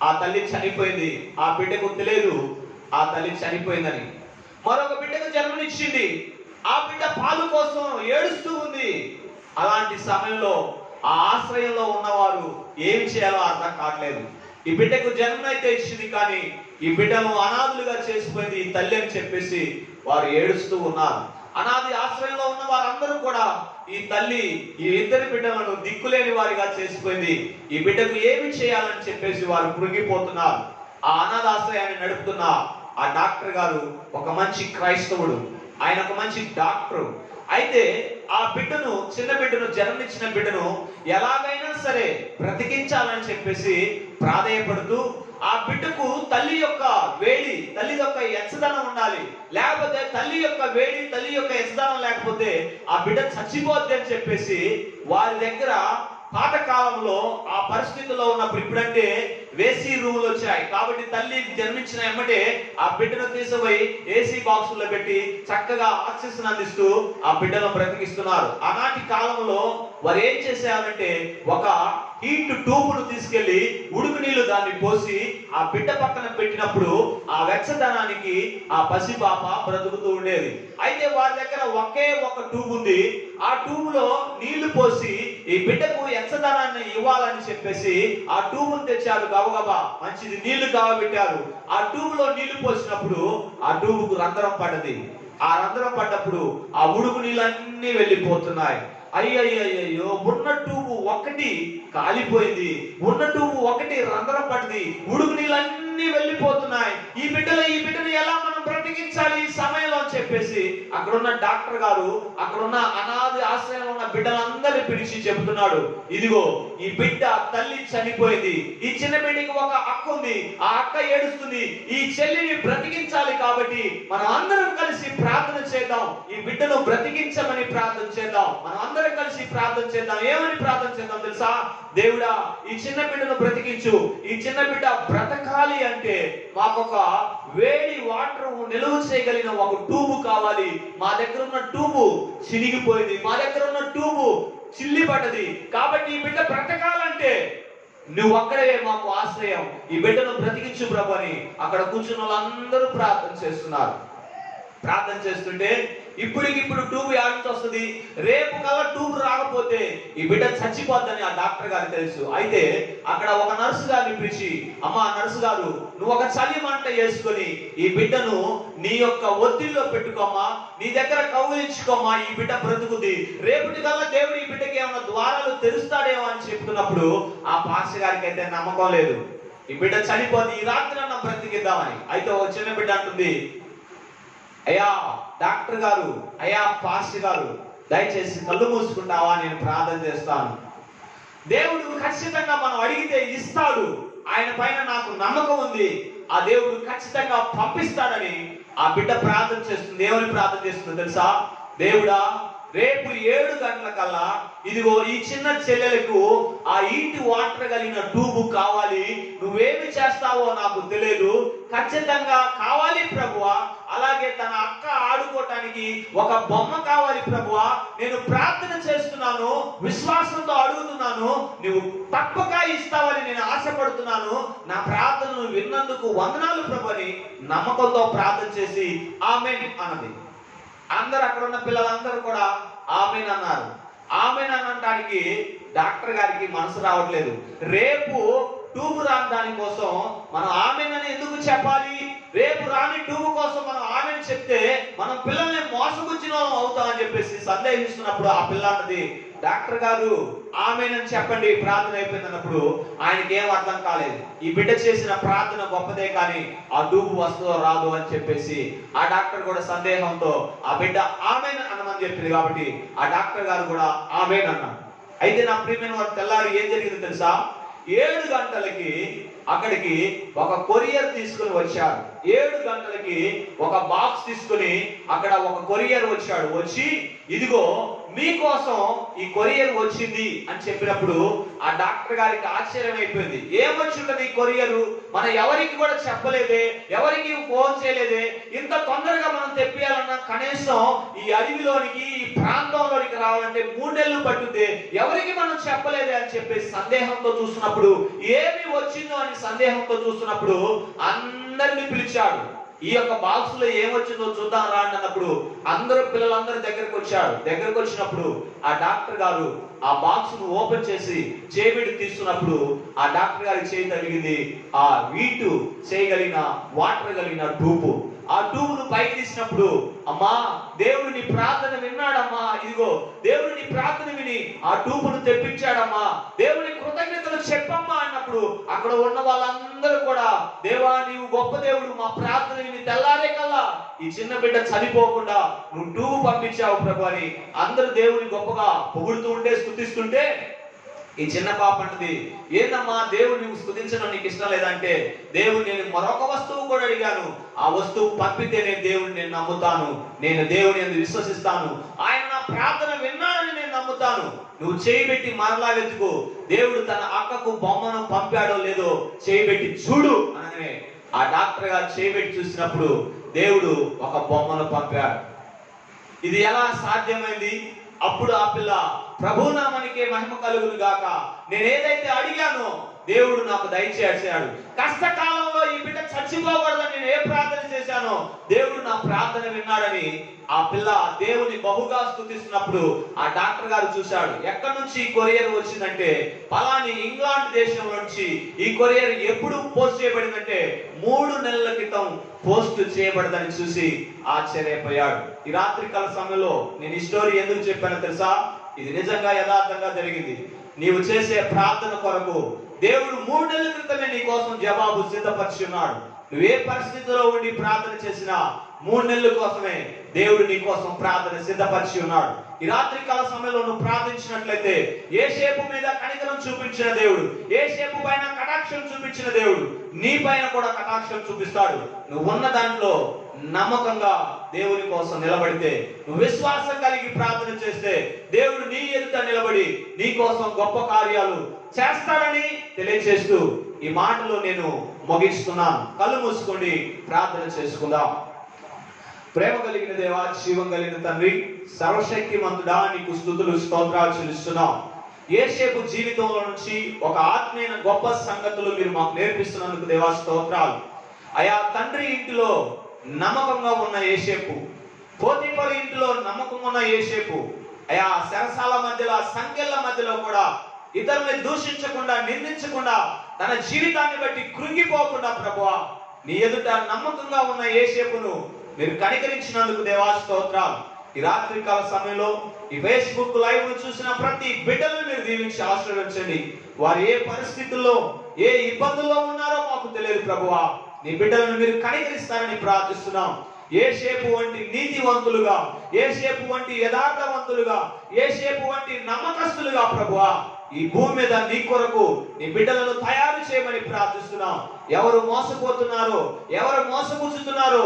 ఆ తల్లి చనిపోయింది. ఆ బిడ్డకు తెలియదు ఆ తల్లి చనిపోయిందని. మరొక బిడ్డకు జన్మనిచ్చింది. ఆ బిడ్డ పాలు కోసం ఏడుస్తూ ఉంది. అలాంటి సమయంలో ఆ ఆశ్రయంలో ఉన్నవారు ఏమి చేయాలో అర్థం కావట్లేదు. ఈ బిడ్డకు జన్మనైతే ఇచ్చింది, కానీ ఈ బిడ్డను అనాథులుగా చేసిపోయింది ఈ తల్లి అని చెప్పేసి వారు ఏడుస్తూ ఉన్నారు. అనాది ఆశ్రయంలో ఉన్న వారందరూ కూడా ఈ తల్లి ఈ ఇద్దరి బిడ్డలను దిక్కులేని వారిగా చేసిపోయింది, ఈ బిడ్డకు ఏమి చేయాలని చెప్పేసి వారు కృంగిపోతున్నారు. ఆ అనాథాశ్రయాన్ని నడుపుతున్న ఆ డాక్టర్ గారు ఒక మంచి క్రైస్తవుడు, ఆయన ఒక మంచి డాక్టర్. అయితే ఆ బిడ్డను, చిన్న బిడ్డను, జన్మనిచ్చిన బిడ్డను ఎలాగైనా సరే బ్రతికించాలని చెప్పేసి ప్రాధేయపడుతూ, ఆ బిడ్డకు తల్లి యొక్క వేడి, తల్లి యొక్క ఎచ్చదనం ఉండాలి, లేకపోతే తల్లి యొక్క వేడి, తల్లి యొక్క ఎచ్చదనం లేకపోతే ఆ బిడ్డ చచ్చిపోద్ది అని చెప్పేసి వారి దగ్గర పాతకాలంలో ఆ పరిస్థితుల్లో ఉన్నప్పుడు, ఇప్పుడంటే వేసీ రూములు వచ్చాయి కాబట్టి తల్లి జన్మించిన ఎమ్మటే ఆ బిడ్డను తీసుకుపోయి ఏసీ బాక్సుల్లో పెట్టి చక్కగా ఆక్సిజన్ అందిస్తూ ఆ బిడ్డను బ్రతికిస్తున్నారు. ఆనాటి కాలంలో వారు ఏం చేశారంటే ఒక హీట్ ట్యూబ్ను తీసుకెళ్లి ఉడుకు నీళ్లు దాన్ని పోసి ఆ బిడ్డ పక్కన పెట్టినప్పుడు ఆ వెచ్చదనానికి ఆ పసిపాప బ్రతుకుతూ ఉండేది. అయితే వారి దగ్గర ఒకే ఒక ట్యూబ్ ఉంది. ఆ ట్యూబ్ లో నీళ్లు పోసి ఈ బిడ్డకు ఎచ్చదనాన్ని ఇవ్వాలని చెప్పేసి ఆ ట్యూబ్ను తెచ్చారు. గబగబా మంచిది నీళ్లు కావబెట్టారు. ఆ ట్యూబ్ లో నీళ్లు పోసినప్పుడు ఆ ట్యూబ్కు రంధ్రం పడ్డది. ఆ రంధ్రం పడ్డప్పుడు ఆ ఉడుకు నీళ్ళన్నీ వెళ్ళిపోతున్నాయి. అయ్యయ్యో, ఉన్న ట్యూబ్ ఒకటి కాలిపోయింది, ఉన్న ట్యూబ్ ఒకటి రంధ్రం పడింది, ఉడుకు నీళ్ళన్నీ వెళ్ళిపోతున్నాయి. ఈ బిడ్డను ఎలా మనం బ్రతికించాలి ఈ సమయంలో అని చెప్పేసి అక్కడున్న డాక్టర్ గారు అక్కడున్న అనాథ ఆశ్రయంలో ఉన్న బిడ్డలందరినీ పిలిచి చెబుతున్నాడు, ఇదిగో ఈ బిడ్డ తల్లి చనిపోయింది, ఈ చిన్న బిడ్డకి ఒక అక్క ఉంది, ఆ అక్క ఏడుస్తుంది, ఈ చెల్లిని బ్రతికించాలి కాబట్టి మనం అందరం కలిసి ప్రార్థన చేద్దాం, ఈ బిడ్డను బ్రతికించమని ప్రార్థన చేద్దాం, మనం అందరం కలిసి ప్రార్థన చేద్దాం. ఏమని ప్రార్థన చేద్దాం తెలుసా? దేవుడా, ఈ చిన్న బిడ్డను బ్రతికించు, ఈ చిన్న బిడ్డ బ్రతకాలి అంటే మాకొక వేడి వాటర్ నిలువ చేయగలిగిన ఒక ట్యూబ్ కావాలి. మా దగ్గర ఉన్న ట్యూబ్ చినిగిపోయింది, మా దగ్గర ఉన్న ట్యూబ్ చిల్లిపడ్డది, కాబట్టి ఈ బిడ్డ బ్రతకాలంటే నువ్వు ఒక్కడే మాకు ఆశ్రయం, ఈ బిడ్డను బ్రతికించు ప్రభు అని అక్కడ కూర్చున్న వాళ్ళందరూ ప్రార్థన చేస్తున్నారు. ప్రార్థన చేస్తుంటే ఇప్పటికిప్పుడు ట్యూబ్ యాడ్ వస్తుంది, రేపు కల్లా ట్యూబ్ రాకపోతే ఈ బిడ్డ చచ్చిపోద్దని ఆ డాక్టర్ గారికి తెలుసు. అయితే అక్కడ ఒక నర్సు గారిని పిలిచి, అమ్మా నర్సు గారు, నువ్వు ఒక చలి మంట వేసుకొని ఈ బిడ్డను నీ యొక్క ఒత్తిడిలో పెట్టుకోమ్మా, నీ దగ్గర కౌగిలించుకోమ్మా, ఈ బిడ్డ బ్రతుకుది, రేపటి కల్లా దేవుడు ఈ బిడ్డకి ఏమైనా ద్వారాలు తెరుస్తాడేమో అని చెప్తున్నప్పుడు ఆ పాస్టర్ గారికి అయితే నమ్మకం లేదు, ఈ బిడ్డ చనిపోద్ది, ఈ రాత్రి అన్న బ్రతికిద్దామని. అయితే ఒక చిన్న బిడ్డ అంటుంది, అయ్యా డాక్టర్ గారు, అయ్యా పాస్టర్ గారు, దయచేసి కళ్ళు మూసుకుంటావా, నేను ప్రార్థన చేస్తాను. దేవుడు ఖచ్చితంగా మనం అడిగితే ఇస్తాడు, ఆయన పైన నాకు నమ్మకం ఉంది, ఆ దేవుడు ఖచ్చితంగా పంపిస్తాడని ఆ బిడ్డ ప్రార్థన చేస్తుంది. దేవుని ప్రార్థన చేస్తుంది తెలుసా? దేవుడా, రేపు 7 గంటల కల్లా ఇదిగో ఈ చిన్న చెల్లెలకు ఆ ఈటి వాటర్ కలిగిన ట్యూబ్ కావాలి, నువ్వేమి చేస్తావో నాకు తెలియదు, ఖచ్చితంగా కావాలి ప్రభువా. అలాగే తన అక్క ఆడుకోవటానికి ఒక బొమ్మ కావాలి ప్రభువా. నేను ప్రార్థన చేస్తున్నాను, విశ్వాసంతో అడుగుతున్నాను, నువ్వు తప్పక ఇస్తావని నేను ఆశపడుతున్నాను, నా ప్రార్థనను విన్నందుకు వందనాలు ప్రభు అని నమ్మకంతో ప్రార్థన చేసి ఆమేన్ అన్నది. అందరు అక్కడ ఉన్న పిల్లలందరూ కూడా ఆమేన్ అన్నారు. ఆమేన్ అనడానికి డాక్టర్ గారికి మనసు రావట్లేదు. రేపు ట్యూబ్ రాని దానికోసం మనం ఆమేన్ అని ఎందుకు చెప్పాలి? రేపు రాని ట్యూబ్ కోసం మనం ఆమేన్ చెప్తే మనం పిల్లల్ని మోసపుచ్చిన వాళ్ళం అవుతామని చెప్పేసి సందేహిస్తున్నప్పుడు ఆ పిల్ల అన్నది, డాక్టర్ గారు ఆమేన్ అని చెప్పండి, ప్రార్థన అయిపోయింది అన్నప్పుడు ఆయనకి ఏం అర్థం కాలేదు. ఈ బిడ్డ చేసిన ప్రార్థన గొప్పదే కానీ ఆ ట్యూబ్ వస్తుందో రాదు అని చెప్పేసి ఆ డాక్టర్ కూడా సందేహంతో ఆ బిడ్డ ఆమేన్ అనమని చెప్పింది కాబట్టి ఆ డాక్టర్ గారు కూడా ఆమేన్ అన్నారు. అయితే నా ప్రియమైన వారు తెల్లారి ఏం జరిగింది తెలుసా? 7 గంటలకి అక్కడికి ఒక కొరియర్ తీసుకుని వచ్చాడు. 7 గంటలకి ఒక బాక్స్ తీసుకుని అక్కడ ఒక కొరియర్ వచ్చాడు. వచ్చి ఇదిగో మీకోసం ఈ కొరియర్ వచ్చింది అని చెప్పినప్పుడు ఆ డాక్టర్ గారికి ఆశ్చర్యం అయిపోయింది. ఏమొచ్చుంటది ఈ కొరియరు? మనం ఎవరికి కూడా చెప్పలేదే, ఎవరికి ఫోన్ చేయలేదే, ఇంత తొందరగా మనం తెప్పియాలన్నా కనీసం ఈ అడవిలోనికి ఈ ప్రాంతంలోనికి రావాలంటే 3 నెలలు పట్టుద్ది, ఎవరికి మనం చెప్పలేదే అని చెప్పేసి సందేహంతో చూస్తున్నప్పుడు ఏమి వచ్చిందో అని సందేహంతో చూస్తున్నప్పుడు అందరిని పిలిచాడు. ఈ యొక్క బాక్స్ లో ఏమొచ్చిందో చూద్దాం రా అన్నప్పుడు అందరూ పిల్లలందరూ దగ్గరకు వచ్చాడు. దగ్గరకు వచ్చినప్పుడు ఆ డాక్టర్ గారు ఆ బాక్స్ ను ఓపెన్ చేసి చేబిడి తీస్తున్నప్పుడు ఆ డాక్టర్ గారి చేయి తగిలింది ఆ వీటు చేయగలిగిన వాటర్ కలిగిన ట్యూబ్. ఆ ట్యూబ్ను పైకి తీసినప్పుడు, అమ్మా దేవుడు నీ ప్రార్థన విన్నాడమ్మా, ఇదిగో దేవుడు నీ ప్రార్థన విని ఆ ట్యూబ్ను తెప్పించాడమ్మా, దేవుని కృతజ్ఞతలు చెప్పమ్మా అన్నప్పుడు అక్కడ ఉన్న వాళ్ళందరూ కూడా, దేవా నీవు గొప్ప దేవుడు, మా ప్రార్థన విని తెల్లారే కల్లా ఈ చిన్న బిడ్డ చనిపోకుండా నువ్వు ట్యూబ్ పంపించావు ప్రభు అని అందరూ దేవుని గొప్పగా పొగుడుతూ ఉంటే, స్తుతిస్తుంటే, ఈ చిన్న పాప అంటది, ఏందమ్మా దేవుడు నువ్వు స్తుతించడం నీకు ఇష్టం లేదంటే, దేవుడు నేను మరొక వస్తువు కూడా అడిగాను, ఆ వస్తువు పంపితే నేను దేవుడిని నేను నమ్ముతాను, నేను దేవుని యందు విశ్వసిస్తాను, ఆయన నా ప్రార్థన విన్నాడని నేను నమ్ముతాను, నువ్వు చేయబెట్టి మరలా వెతుకు, దేవుడు తన అక్కకు బొమ్మను పంపాడో లేదో చేయబెట్టి చూడు అనగానే ఆ డాక్టర్ గారు చేయబెట్టి చూసినప్పుడు దేవుడు ఒక బొమ్మను పంపాడు. ఇది ఎలా సాధ్యమైంది? అప్పుడు ఆ పిల్ల, ప్రభునామానికే మహిమ కలుగును గాక, నేను ఏదైతే అడిగానో దేవుడు నాకు దయచేశాడు, కష్టకాలంలో ఈ బిడ్డ చచ్చిపోకూడదని నేను ఏ ప్రార్థన చేశానో దేవుడు నా ప్రార్థన విన్నాడని ఆ పిల్ల దేవుని బహుగా స్తుతిస్తున్నప్పుడు ఆ డాక్టర్ గారు చూశాడు. ఎక్కడి నుంచి ఈ కొరియర్ వచ్చిందంటే, పలాని ఇంగ్లాండ్ దేశం నుంచి ఈ కొరియర్ ఎప్పుడు పోస్ట్ చేయబడిందంటే 3 నెలల క్రితం పోస్ట్ చేయబడదని చూసి ఆశ్చర్యపోయాడు. ఈ రాత్రి కాల సమయంలో నేను ఈ స్టోరీ ఎందుకు చెప్పానో తెలుసా? ఇది నిజంగా యథార్థంగా జరిగింది. నీవు చేసే ప్రార్థన కొరకు దేవుడు 3 నెలల క్రితమే నీ కోసం జవాబు సిద్ధపరిచి ఉన్నాడు. నువ్వే పరిస్థితిలో ఉండి ప్రార్థన చేసినా 3 నెలల కోసమే దేవుడు నీ కోసం ప్రార్థన సిద్ధపరిచి ఉన్నాడు. ఈ రాత్రి కాల సమయంలో నువ్వు ప్రార్థించినట్లయితే యోసేపు మీద కనికరం చూపించిన దేవుడు, యోసేపు పైన కటాక్షం చూపించిన దేవుడు నీ పైన కూడా కటాక్షం చూపిస్తాడు. నువ్వు ఉన్న దాంట్లో నమ్మకంగా దేవుని కోసం నిలబడితే, నువ్వు విశ్వాసం కలిగి ప్రార్థన చేస్తే దేవుడు నీ ఎదుట నిలబడి నీ కోసం గొప్ప కార్యాలు చేస్తాడని తెలియజేస్తూ ఈ మాటలు నేను ముగిస్తున్నాను. కళ్ళు మూసుకోండి, ప్రార్థన చేసుకుందాం. ప్రేమ కలిగిన దేవా, జీవం కలిగిన తండ్రి, సర్వశక్తిమంతుడా, నీకు స్తుతులు స్తోత్రాలు చెల్లిస్తున్నాం. యోసేపు జీవితంలో నుంచి ఒక ఆత్మీయ గొప్ప సంగతులు మీరు మాకు నేర్పిస్తున్నందుకు దేవా స్తోత్రాలు. అయా తండ్రి ఇంటిలో నమ్మకంగా ఉన్న యోసేపు, పోతీఫరు ఇంటిలో నమ్మకంగా ఉన్న యోసేపు, అయా చెరసాల మధ్యలో, సంకెళ్ళ మధ్యలో కూడా ఇతరుల్ని దూషించకుండా, నిందించకుండా, తన జీవితాన్ని బట్టి కృంగిపోకుండా ప్రభువా నీ ఎదుట నమ్మకంగా ఉన్న యోసేపును మీరు కనికరించినందుకు దేవా స్తోత్రాలు. ఈ రాత్రి కాల సమయంలో ఈ ఫేస్బుక్ లైవ్ ను చూసిన ప్రతి బిడ్డను మీరు దీవించి ఆశీర్వదించండి. వారు ఏ పరిస్థితుల్లో, ఏ ఇబ్బందుల్లో ఉన్నారో మాకు తెలియదు ప్రభువా, నీ బిడ్డలను మీరు కనికరిస్తారని ప్రార్థిస్తున్నాం. యోసేపు వంటి నీతివంతులుగా, యోసేపు వంటి యథార్థవంతులుగా, యోసేపు వంటి నమ్మకస్తులుగా ప్రభువా ఈ భూమి మీద నీ కొరకు నీ బిడ్డలను తయారు చేయమని ప్రార్థిస్తున్నాం. ఎవరు మోసపోతున్నారో, ఎవరు మోసపుచ్చుతున్నారో,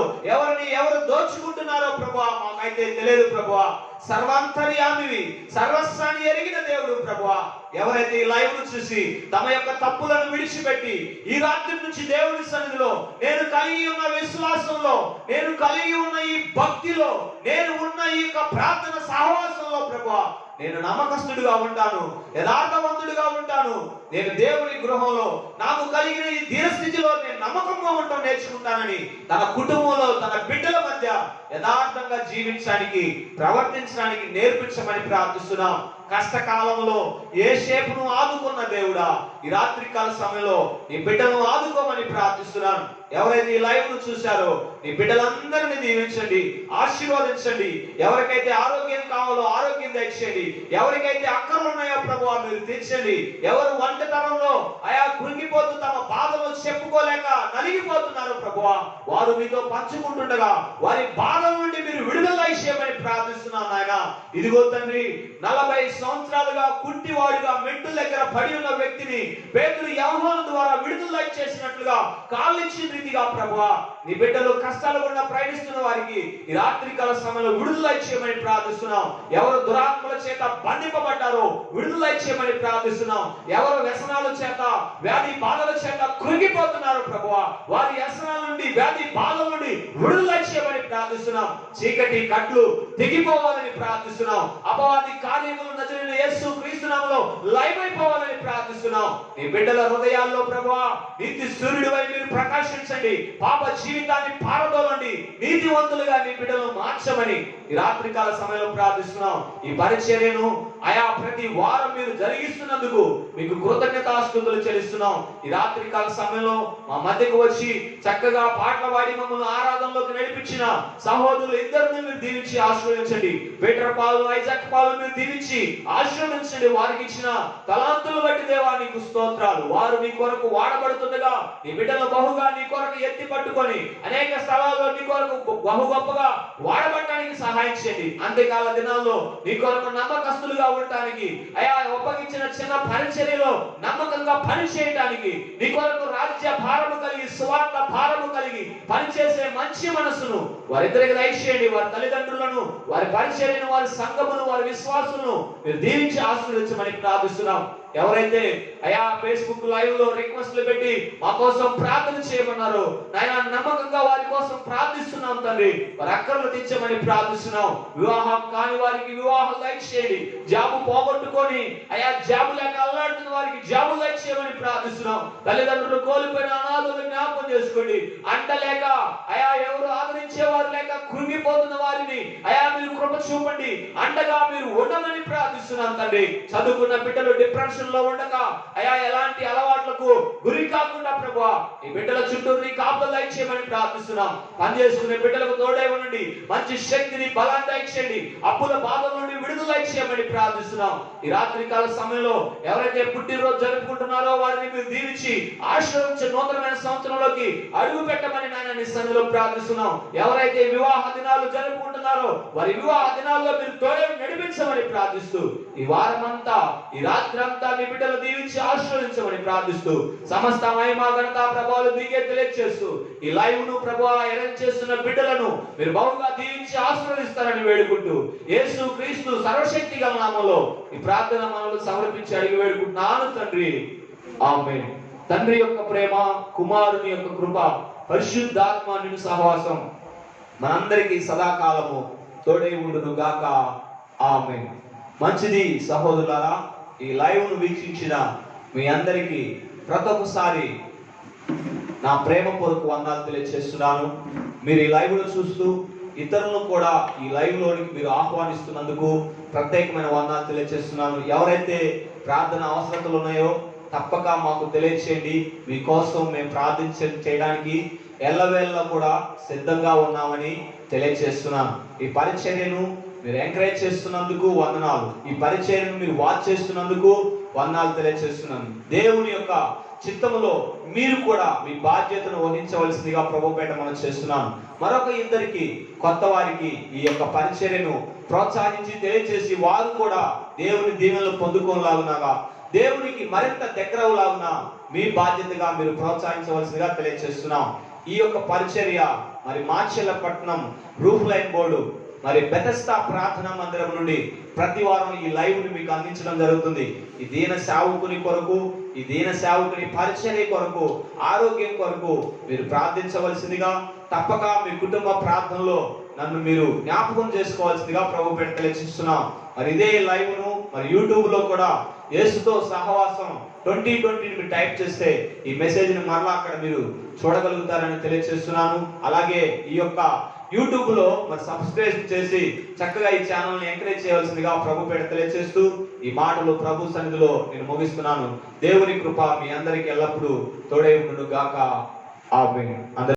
ఎవరు దోచుకుంటున్నారో ప్రభువా మాకైతే తెలియదు ప్రభువా. సర్వాంతర్యామివి, సర్వస్వాన్ని ఎరిగిన దేవుడు ప్రభువా. ఎవరైతే ఈ లైవ్ ను చూసి తమ యొక్క తప్పులను విడిచిపెట్టి ఈ రాత్రి నుంచి దేవుని సన్నిధిలో, నేను కలిగి ఉన్న విశ్వాసంలో, నేను కలిగి ఉన్న ఈ భక్తిలో, నేను ఉన్న ఈ యొక్క ప్రార్థన సహవాసంలో ప్రభువా నేను నమ్మకస్తుడిగా ఉంటాను, యథార్థవంతుడిగా ఉంటాను, నేను దేవుని గృహంలో నాకు కలిగిన ఈ దీనస్థితిలో నేను నమ్మకంగా ఉండటం నేర్చుకుంటానని తన కుటుంబంలో, తన బిడ్డల మధ్య యథార్థంగా జీవించడానికి, ప్రవర్తించడానికి నేర్పించమని ప్రార్థిస్తున్నాం. కష్టకాలంలో యోసేపును ఆదుకున్న దేవుడా ఈ రాత్రి కాల సమయంలో నీ బిడ్డలను ఆదుకోమని ప్రార్థిస్తున్నాను. ఎవరైతే ఈ లైవ్ ను చూశారో నీ బిడ్డలందరినీ దీవించండి, ఆశీర్వదించండి. ఎవరికైతే ఆరోగ్యం కావాలో ఆరోగ్యం దయచేయండి. ఎవరికైతే అక్కర్లు ఉన్నాయో ప్రభువా మీరు తీర్చండి. ఎవరు ఒంటరితనంలో ఆయా కృంగిపోతూ తమ బాధలు చెప్పుకోలేక నలిగిపోతున్నారు ప్రభువా, వారు మీతో పంచుకుంటుండగా వారి బాధ నుండి మీరు విడుదల చేయమని ప్రార్థిస్తున్నాను నాయన. ఇదిగో తండ్రి, 40 సంవత్సరాలుగా కుంటివాడుగా మెట్టు దగ్గర పడి ఉన్న వ్యక్తిని పేతురు యోహాను ద్వారా విడుదల చేసినట్లుగా కాళ్ళిచ్చిన రీతిగా ప్రభువా నీ బిడ్డలు కష్టాలు గుండా ప్రయాణిస్తున్న వారికి ఈ రాత్రి కాల సమయంలో విడుదల చేయమని ప్రార్థిస్తున్నాం. ఎవరు దురాత్మల చేత బంధింపబడ్డారో విడుదల చేయమని ప్రార్థిస్తున్నాం. ఎవరు వ్యసనాల చేత, వ్యాధి బాధల చేత కృంగిపోతున్నారు ప్రభువా వారి వ్యసనాల నుండి, వ్యాధి బాధల నుండి విడుదల చేయమని ప్రార్థిస్తున్నాం. చీకటి కట్లు తెగిపోవాలని ప్రార్థిస్తున్నాం. అపవాది కార్యములు నజరేయుడైన యేసు క్రీస్తు నామములో లైవ్ అయిపోవాలని ప్రార్థిస్తున్నాం. నీ బిడ్డల హృదయాల్లో ప్రభువా నీతి సూర్యుడివై మీరు ప్రకాశించండి. పాప జీవితాన్ని పారదోలండి. నీతివంతులుగా నీ బిడ్డలను మార్చమని ఈ రాత్రికాల సమయంలో ప్రార్థిస్తున్నాం. ఈ పరిచర్యను ఆయా ప్రతి వారం మీరు జరిగిస్తున్నందుకు మీకు కృతజ్ఞతాస్తుతులు చెల్లిస్తున్నాం. ఈ రాత్రికాల సమయంలో మా మధ్యకు వచ్చి చక్కగా పాటలు పాడి మమ్మల్ని ఆరాధనలోకి నడిపించిన సహోదరులు ఇద్దరిని మీరు దీవించి ఆశీర్వదించండి. పీటర్ పాలు, ఐజాక్ పాలు మీరు దీవించి ఆశీర్వదించండి. వారికి ఇచ్చిన తలాంతులు బట్టి దేవా నీకు స్తోత్రాలు. వారు నీ కొరకు వాడబడుతుండగా నీ బిడ్డలు బహుగా నీ కొరకు ఎత్తి పట్టుకొని అనేక స్థలాల్లో నీ కొరకు బహు గొప్పగా వాడబడటానికి సహాయం చేయండి. అంత్యకాల దినాల్లో నీ కొరకు నమ్మకస్తులుగా ఉండటానికి అయా ఒప్పగించిన చిన్న పరిచర్యలో నమ్మకంగా పని చేయడానికి నీ కొరకు రాజ్య భారము కలిగి స్వార్థ భారము కలిగి పనిచేసే మంచి మనసును వారిద్దరికి దయచేయండి. వారి తల్లిదండ్రులను, వారి పరిచర్యను, వారి సంఘమును, వారి విశ్వాసులను మీరు దీవించి ఆశీర్వదించమని ప్రార్థిస్తున్నాం. ఎవరైతే అయా ఫేస్బుక్ లైవ్ లో రిక్వెస్ట్లు పెట్టి మా కోసం ప్రార్థన చేయమన్నారు నాయన, నమ్మకంగా వారి కోసం ప్రార్థిస్తున్నాం తండ్రి. వారి అక్కర్లు తీర్చమని ప్రార్థిస్తున్నాం. వివాహం కాని వారికి వివాహం దయచేయండి. జాబు పోగొట్టుకొని అయా జాబు లేక అల్లాడుతున్న వారికి జాబు దయచేయమని ప్రార్థిస్తున్నాం. తల్లిదండ్రులు కోల్పోయిన అనాథులను జ్ఞాపకం చేసుకోండి. అంటలేక అయా ఎవరు ఆదరించేవారు లేక కృంగిపోతున్న వారిని అయా మీరు కృప చూపండి. అండగా మీరు ఉండమని ప్రార్థిస్తున్నాం తండ్రి. చదువుకున్న బిడ్డలు డిప్రెషన్ లో ఉండగా అయా ఎలాంటి అలవాట్లకు గురి కాకుండా ప్రభువా ఈ బిడ్డల చుట్టూ నీ కాపుదల దయచేయమని ప్రార్థిస్తున్నాం. పనిచేసుకునే బిడ్డలకు తోడై ఉండండి. మంచి శక్తిని బలాన్ని దయచేయండి. అప్పుల బాధల నుండి విడుదల దయచేయమని ప్రార్థిస్తున్నాం. ఈ రాత్రికాల సమయంలో ఎవరైతే పుట్టినరోజు జరుపుకుంటున్నారో వారిని మీరు దీవించి ఆశీర్వదించే నూతనమైన సంవత్సరంలోకి అడుగు పెట్టమని నాయన నీ సన్నిధిలో ప్రార్థిస్తున్నాం. ఎవరైతే వివాహ దినాలు జరుపుకుంటున్నారో వారి వివాహ దినాల్లో మీరు తోడే నడిపించమని ప్రార్థిస్తూ ఈ వారమంతా ఈ రాత్రి అంతా నీ బిడ్డలు దీవించి ఆశీర్వదించమని ప్రార్థిస్తూ సమస్త మహిమ ఘనత ప్రభావాలు నీకే తెలియజేస్తూ ఈ లైవ్ ను ప్రభువా అరేంజ్ చేస్తున్న బిడ్డలను మీరు బహుగా దీవించి ఆశీర్వదిస్తారని వేడుకుంటూ యేసు క్రీస్తు సర్వశక్తి గల నామములో ఈ ప్రార్థన మనలో సమర్పించి అడిగి వేడుకుంటున్నాను తండ్రి, ఆమేన్. తండ్రి యొక్క ప్రేమ, కుమారుని యొక్క కృప, పరిశుద్ధాత్మ నిన్ను సహవాసం మనందరికీ సదాకాలము తోడై ఉండును గాక, ఆమేన్. మంచిది సహోదరులారా, ఈ లైవ్ ను వీక్షించిన మీ అందరికీ ప్రతి ఒక్కసారి నా ప్రేమ పూర్వక వందనాలు తెలియజేస్తున్నాను. మీరు ఈ లైవ్ లో చూస్తూ ఇతరులను కూడా ఈ లైవ్ లోనికి మీరు ఆహ్వానిస్తున్నందుకు ప్రత్యేకమైన వందనాలు తెలియజేస్తున్నాను. ఎవరైతే ప్రార్థన అవసరతలు ఉన్నాయో తప్పక మాకు తెలియచేయండి. మీకోసం మేము చేయడానికి ఎల్లవేళలా కూడా సిద్ధంగా ఉన్నామని తెలియజేస్తున్నాను. ఈ పరిచర్యను మీరు ఎంకరేజ్ చేస్తున్నందుకు వందనాలు. ఈ పరిచర్యను మీరు వాచ్ చేస్తున్నందుకు వందనాలు తెలియజేస్తున్నాను. దేవుని యొక్క చిత్తములో మీరు కూడా మీ బాధ్యతను వహించవలసిందిగా ప్రభుపేట మనం చేస్తున్నాను. మరొక ఇద్దరికి కొత్త వారికి ఈ యొక్క పరిచర్యను ప్రోత్సహించి తెలియజేసి వారు కూడా దేవుని దీవెనలు పొందుకోలాగునగా దేవునికి మరింత దగ్గరవులాగున మీ బాధ్యతగా మీరు ప్రోత్సహించవలసిందిగా తెలియజేస్తున్నాం. ఈ యొక్క పరిచర్య మరి మాచెల్లపట్నం రూఫ్ లైన్ బోర్డు మరి బెతెస్దా ప్రార్థనా మందిరం నుండి ప్రతి వారం ఈ లైవ్ ని మీకు అందించడం జరుగుతుంది. ఈ దీన సేవకుని కొరకు, ఈ దీన సేవకుని పరిచర్య కొరకు, ఆరోగ్యం కొరకు మీరు ప్రార్థించవలసిందిగా తప్పక మీ కుటుంబ ప్రార్థనలో నన్ను మీరు జ్ఞాపకం చేసుకోవాల్సిందిగా ప్రభు పేట తెలియజేస్తున్నాం. మరి ఇదే లైవ్ ను మరి యూట్యూబ్ లో కూడా యేసుతో సహవాసం 2020 టైప్ చేస్తే ఈ మెసేజ్ ని మరలా అక్కడ మీరు చూడగలుగుతారని తెలియజేస్తున్నాను. అలాగే ఈ యొక్క యూట్యూబ్ లో మరి సబ్స్క్రైబ్ చేసి చక్కగా ఈ ఛానల్ ని ఎంకరేజ్ చేయవలసిందిగా ప్రభు పేట తెలియజేస్తూ ఈ మాటలు ప్రభు సన్నిధిలో నేను ముగిస్తున్నాను. దేవుని కృప మీ అందరికి ఎల్లప్పుడూ తోడై ఉండును గాక, ఆమేన్.